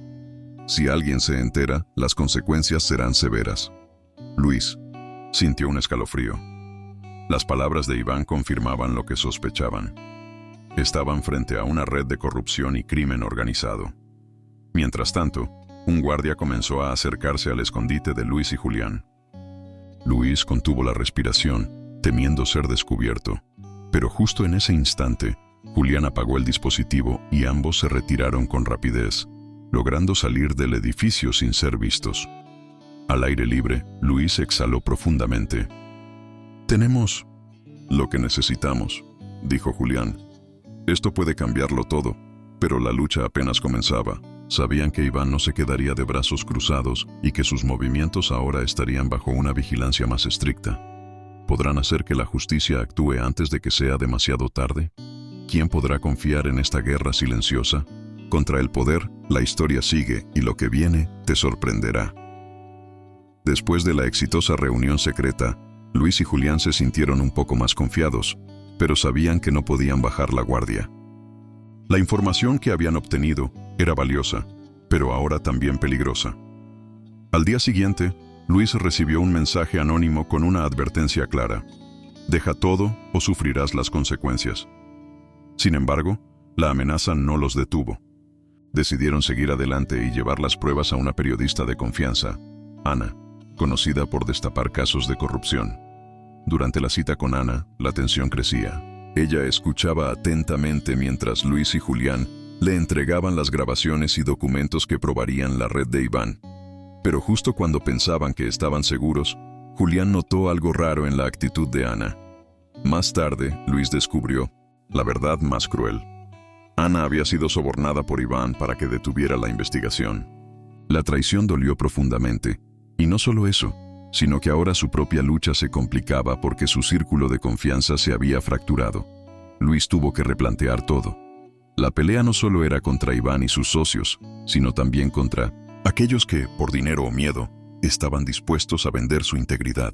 Si alguien se entera, las consecuencias serán severas. Luis sintió un escalofrío. Las palabras de Iván confirmaban lo que sospechaban. Estaban frente a una red de corrupción y crimen organizado. Mientras tanto, un guardia comenzó a acercarse al escondite de Luis y Julián. Luis contuvo la respiración, temiendo ser descubierto. Pero justo en ese instante, Julián apagó el dispositivo y ambos se retiraron con rapidez, logrando salir del edificio sin ser vistos. Al aire libre, Luis exhaló profundamente. «Tenemos lo que necesitamos», dijo Julián. «Esto puede cambiarlo todo, pero la lucha apenas comenzaba». Sabían que Iván no se quedaría de brazos cruzados y que sus movimientos ahora estarían bajo una vigilancia más estricta. ¿Podrán hacer que la justicia actúe antes de que sea demasiado tarde? ¿Quién podrá confiar en esta guerra silenciosa? Contra el poder, la historia sigue y lo que viene te sorprenderá. Después de la exitosa reunión secreta, Luis y Julián se sintieron un poco más confiados, pero sabían que no podían bajar la guardia. La información que habían obtenido era valiosa, pero ahora también peligrosa. Al día siguiente, Luis recibió un mensaje anónimo con una advertencia clara: deja todo o sufrirás las consecuencias. Sin embargo, la amenaza no los detuvo. Decidieron seguir adelante y llevar las pruebas a una periodista de confianza, Ana, conocida por destapar casos de corrupción. Durante la cita con Ana, la tensión crecía. Ella escuchaba atentamente mientras Luis y Julián le entregaban las grabaciones y documentos que probarían la red de Iván. Pero justo cuando pensaban que estaban seguros, Julián notó algo raro en la actitud de Ana. Más tarde, Luis descubrió la verdad más cruel. Ana había sido sobornada por Iván para que detuviera la investigación. La traición dolió profundamente, y no solo eso, sino que ahora su propia lucha se complicaba porque su círculo de confianza se había fracturado. Luis tuvo que replantear todo. La pelea no solo era contra Iván y sus socios, sino también contra aquellos que, por dinero o miedo, estaban dispuestos a vender su integridad.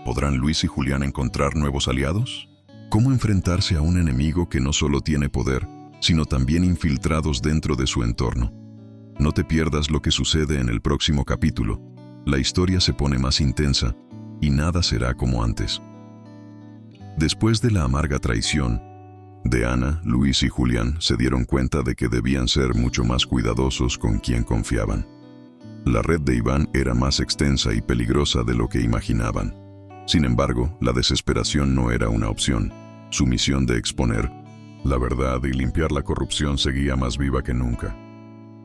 ¿Podrán Luis y Julián encontrar nuevos aliados? ¿Cómo enfrentarse a un enemigo que no solo tiene poder, sino también infiltrados dentro de su entorno? No te pierdas lo que sucede en el próximo capítulo. La historia se pone más intensa y nada será como antes. Después de la amarga traición de Ana, Luis y Julián se dieron cuenta de que debían ser mucho más cuidadosos con quien confiaban. La red de Iván era más extensa y peligrosa de lo que imaginaban. Sin embargo, la desesperación no era una opción. Su misión de exponer la verdad y limpiar la corrupción seguía más viva que nunca.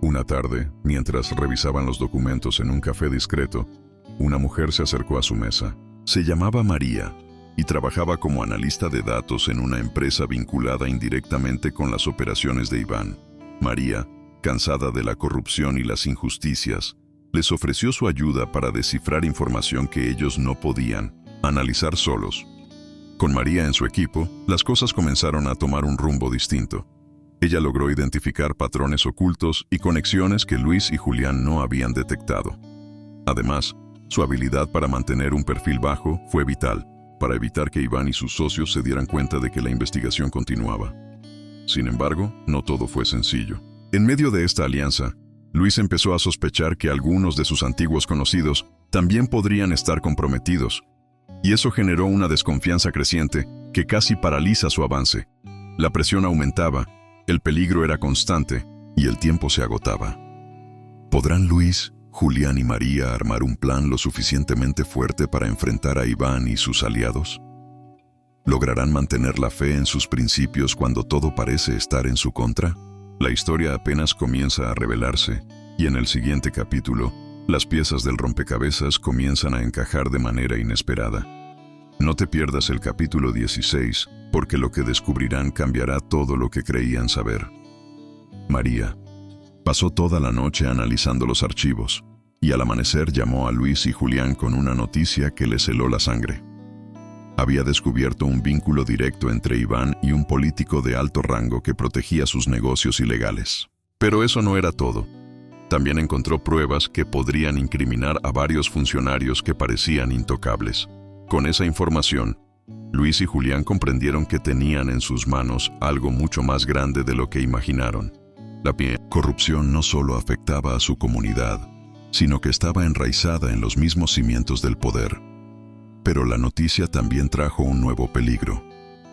Una tarde, mientras revisaban los documentos en un café discreto, una mujer se acercó a su mesa. Se llamaba María y trabajaba como analista de datos en una empresa vinculada indirectamente con las operaciones de Iván. María, cansada de la corrupción y las injusticias, les ofreció su ayuda para descifrar información que ellos no podían analizar solos. Con María en su equipo, las cosas comenzaron a tomar un rumbo distinto. Ella logró identificar patrones ocultos y conexiones que Luis y Julián no habían detectado. Además, su habilidad para mantener un perfil bajo fue vital para evitar que Iván y sus socios se dieran cuenta de que la investigación continuaba. Sin embargo, no todo fue sencillo. En medio de esta alianza, Luis empezó a sospechar que algunos de sus antiguos conocidos también podrían estar comprometidos, y eso generó una desconfianza creciente que casi paraliza su avance. La presión aumentaba, el peligro era constante y el tiempo se agotaba. ¿Podrán Luis, Julián y María armar un plan lo suficientemente fuerte para enfrentar a Iván y sus aliados? ¿Lograrán mantener la fe en sus principios cuando todo parece estar en su contra? La historia apenas comienza a revelarse, y en el siguiente capítulo, las piezas del rompecabezas comienzan a encajar de manera inesperada. No te pierdas el capítulo 16, porque lo que descubrirán cambiará todo lo que creían saber. María pasó toda la noche analizando los archivos, y al amanecer llamó a Luis y Julián con una noticia que les heló la sangre. Había descubierto un vínculo directo entre Iván y un político de alto rango que protegía sus negocios ilegales. Pero eso no era todo. También encontró pruebas que podrían incriminar a varios funcionarios que parecían intocables. Con esa información, Luis y Julián comprendieron que tenían en sus manos algo mucho más grande de lo que imaginaron. La corrupción no solo afectaba a su comunidad, sino que estaba enraizada en los mismos cimientos del poder. Pero la noticia también trajo un nuevo peligro.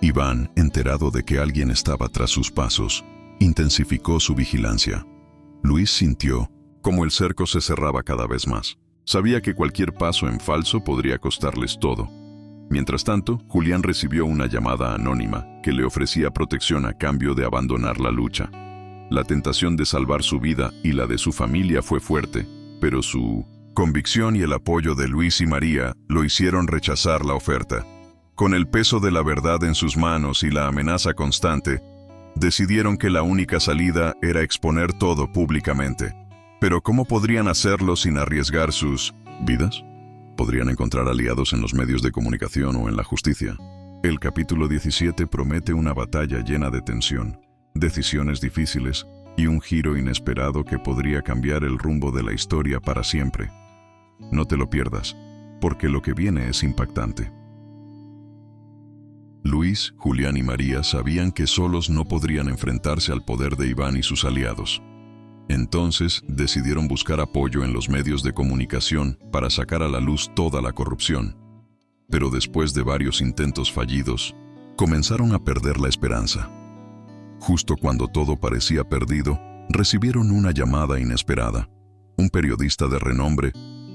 Iván, enterado de que alguien estaba tras sus pasos, intensificó su vigilancia. Luis sintió cómo el cerco se cerraba cada vez más. Sabía que cualquier paso en falso podría costarles todo. Mientras tanto, Julián recibió una llamada anónima que le ofrecía protección a cambio de abandonar la lucha. La tentación de salvar su vida y la de su familia fue fuerte, pero su convicción y el apoyo de Luis y María lo hicieron rechazar la oferta. Con el peso de la verdad en sus manos y la amenaza constante, decidieron que la única salida era exponer todo públicamente. Pero ¿cómo podrían hacerlo sin arriesgar sus vidas? Podrían encontrar aliados en los medios de comunicación o en la justicia. El capítulo 17 promete una batalla llena de tensión, decisiones difíciles y un giro inesperado que podría cambiar el rumbo de la historia para siempre. No te lo pierdas, porque lo que viene es impactante. Luis, Julián y María sabían que solos no podrían enfrentarse al poder de Iván y sus aliados. Entonces decidieron buscar apoyo en los medios de comunicación para sacar a la luz toda la corrupción. Pero después de varios intentos fallidos, comenzaron a perder la esperanza. Justo cuando todo parecía perdido, recibieron una llamada inesperada. Un periodista de renombre,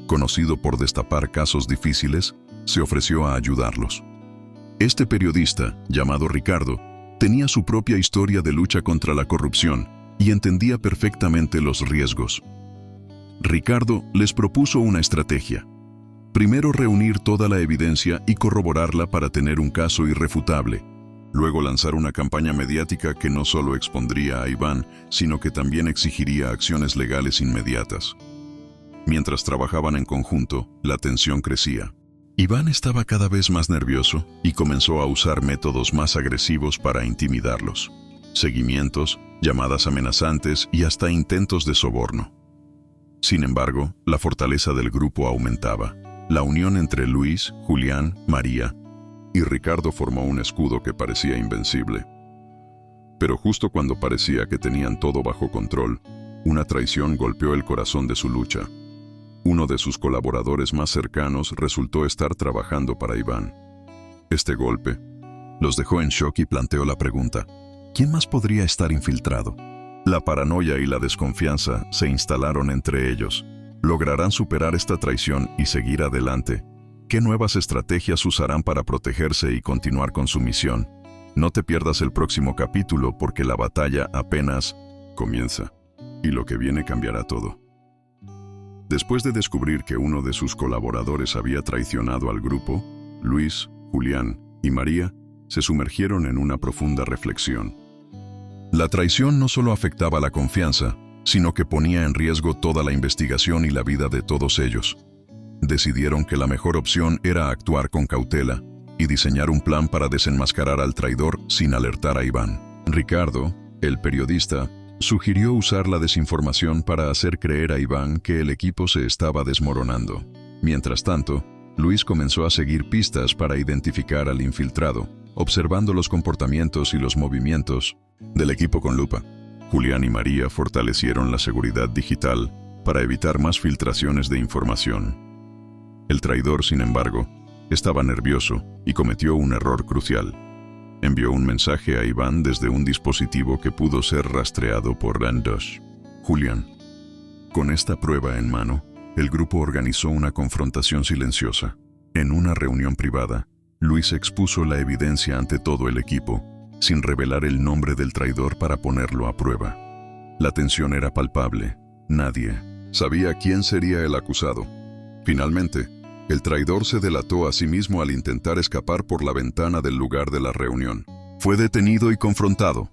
conocido por destapar casos difíciles, se ofreció a ayudarlos. Este periodista, llamado Ricardo, tenía su propia historia de lucha contra la corrupción y entendía perfectamente los riesgos. Ricardo les propuso una estrategia. Primero reunir toda la evidencia y corroborarla para tener un caso irrefutable. Luego lanzar una campaña mediática que no solo expondría a Iván, sino que también exigiría acciones legales inmediatas. Mientras trabajaban en conjunto, la tensión crecía. Iván estaba cada vez más nervioso y comenzó a usar métodos más agresivos para intimidarlos. Seguimientos, llamadas amenazantes y hasta intentos de soborno. Sin embargo, la fortaleza del grupo aumentaba. La unión entre Luis, Julián, María y Ricardo formó un escudo que parecía invencible. Pero justo cuando parecía que tenían todo bajo control, una traición golpeó el corazón de su lucha. Uno de sus colaboradores más cercanos resultó estar trabajando para Iván. Este golpe los dejó en shock y planteó la pregunta: ¿quién más podría estar infiltrado? La paranoia y la desconfianza se instalaron entre ellos. ¿Lograrán superar esta traición y seguir adelante? ¿Qué nuevas estrategias usarán para protegerse y continuar con su misión? No te pierdas el próximo capítulo porque la batalla apenas comienza y lo que viene cambiará todo. Después de descubrir que uno de sus colaboradores había traicionado al grupo, Luis, Julián y María se sumergieron en una profunda reflexión. La traición no solo afectaba la confianza, sino que ponía en riesgo toda la investigación y la vida de todos ellos. Decidieron que la mejor opción era actuar con cautela y diseñar un plan para desenmascarar al traidor sin alertar a Iván. Ricardo, el periodista, sugirió usar la desinformación para hacer creer a Iván que el equipo se estaba desmoronando. Mientras tanto, Luis comenzó a seguir pistas para identificar al infiltrado, observando los comportamientos y los movimientos del equipo con lupa. Julián y María fortalecieron la seguridad digital para evitar más filtraciones de información. El traidor, sin embargo, estaba nervioso y cometió un error crucial. Envió un mensaje a Iván desde un dispositivo que pudo ser rastreado por Randos. Julián. Con esta prueba en mano, el grupo organizó una confrontación silenciosa. En una reunión privada, Luis expuso la evidencia ante todo el equipo, sin revelar el nombre del traidor para ponerlo a prueba. La tensión era palpable. Nadie sabía quién sería el acusado. Finalmente, el traidor se delató a sí mismo al intentar escapar por la ventana del lugar de la reunión. Fue detenido y confrontado.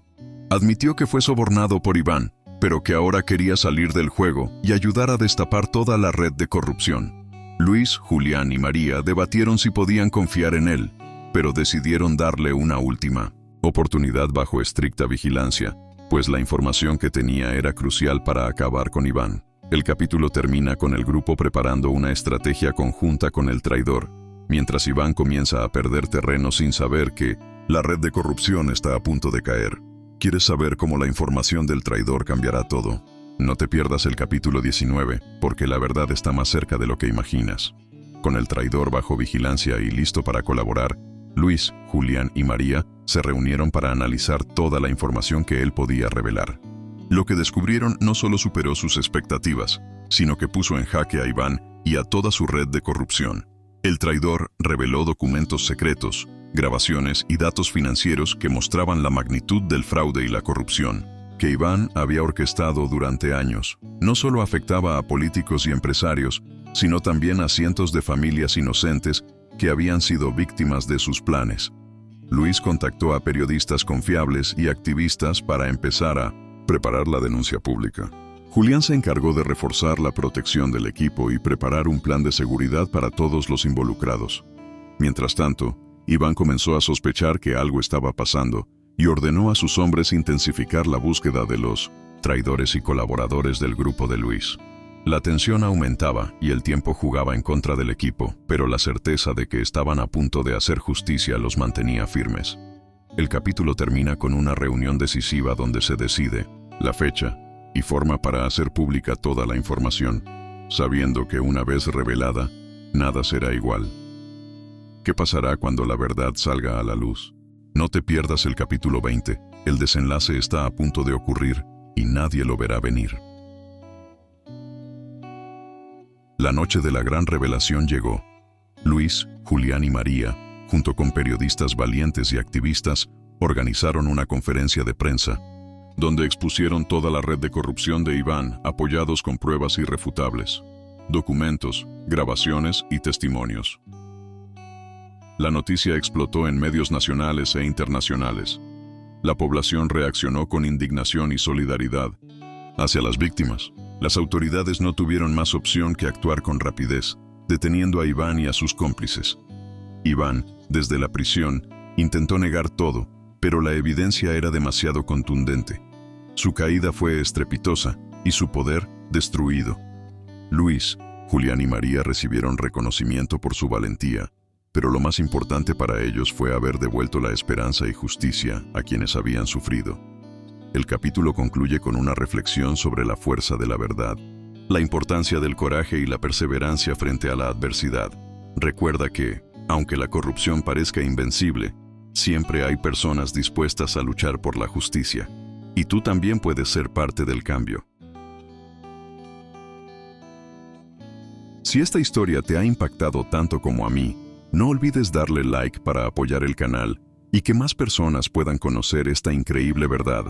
Admitió que fue sobornado por Iván, pero que ahora quería salir del juego y ayudar a destapar toda la red de corrupción. Luis, Julián y María debatieron si podían confiar en él, pero decidieron darle una última oportunidad bajo estricta vigilancia, pues la información que tenía era crucial para acabar con Iván. El capítulo termina con el grupo preparando una estrategia conjunta con el traidor, mientras Iván comienza a perder terreno sin saber que la red de corrupción está a punto de caer. ¿Quieres saber cómo la información del traidor cambiará todo? No te pierdas el capítulo 19, porque la verdad está más cerca de lo que imaginas. Con el traidor bajo vigilancia y listo para colaborar, Luis, Julián y María se reunieron para analizar toda la información que él podía revelar. Lo que descubrieron no solo superó sus expectativas, sino que puso en jaque a Iván y a toda su red de corrupción. El traidor reveló documentos secretos, grabaciones y datos financieros que mostraban la magnitud del fraude y la corrupción que Iván había orquestado durante años. No solo afectaba a políticos y empresarios, sino también a cientos de familias inocentes que habían sido víctimas de sus planes. Luis contactó a periodistas confiables y activistas para empezar a preparar la denuncia pública. Julián se encargó de reforzar la protección del equipo y preparar un plan de seguridad para todos los involucrados. Mientras tanto, Iván comenzó a sospechar que algo estaba pasando y ordenó a sus hombres intensificar la búsqueda de los traidores y colaboradores del grupo de Luis. La tensión aumentaba y el tiempo jugaba en contra del equipo, pero la certeza de que estaban a punto de hacer justicia los mantenía firmes. El capítulo termina con una reunión decisiva donde se decide la fecha y forma para hacer pública toda la información, sabiendo que una vez revelada, nada será igual. ¿Qué pasará cuando la verdad salga a la luz? No te pierdas el capítulo 20, el desenlace está a punto de ocurrir y nadie lo verá venir. La noche de la gran revelación llegó. Luis, Julián y María, junto con periodistas valientes y activistas, organizaron una conferencia de prensa, donde expusieron toda la red de corrupción de Iván, apoyados con pruebas irrefutables, documentos, grabaciones y testimonios. La noticia explotó en medios nacionales e internacionales. La población reaccionó con indignación y solidaridad hacia las víctimas. Las autoridades no tuvieron más opción que actuar con rapidez, deteniendo a Iván y a sus cómplices. Iván, desde la prisión, intentó negar todo, pero la evidencia era demasiado contundente. Su caída fue estrepitosa y su poder destruido. Luis, Julián y María recibieron reconocimiento por su valentía, pero lo más importante para ellos fue haber devuelto la esperanza y justicia a quienes habían sufrido. El capítulo concluye con una reflexión sobre la fuerza de la verdad, la importancia del coraje y la perseverancia frente a la adversidad. Recuerda que, aunque la corrupción parezca invencible, siempre hay personas dispuestas a luchar por la justicia, y tú también puedes ser parte del cambio. Si esta historia te ha impactado tanto como a mí, no olvides darle like para apoyar el canal y que más personas puedan conocer esta increíble verdad.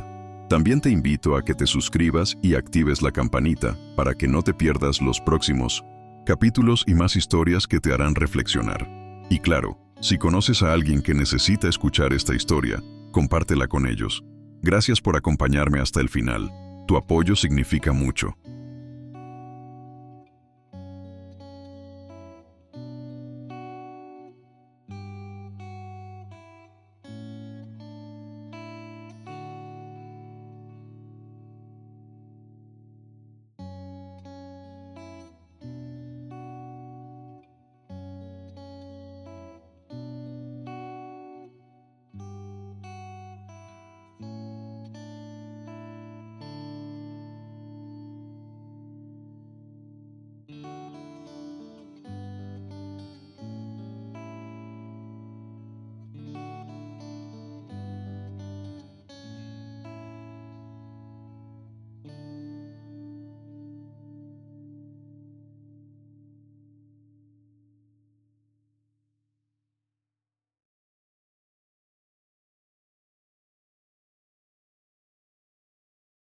También te invito a que te suscribas y actives la campanita para que no te pierdas los próximos capítulos y más historias que te harán reflexionar. Y claro, si conoces a alguien que necesita escuchar esta historia, compártela con ellos. Gracias por acompañarme hasta el final. Tu apoyo significa mucho.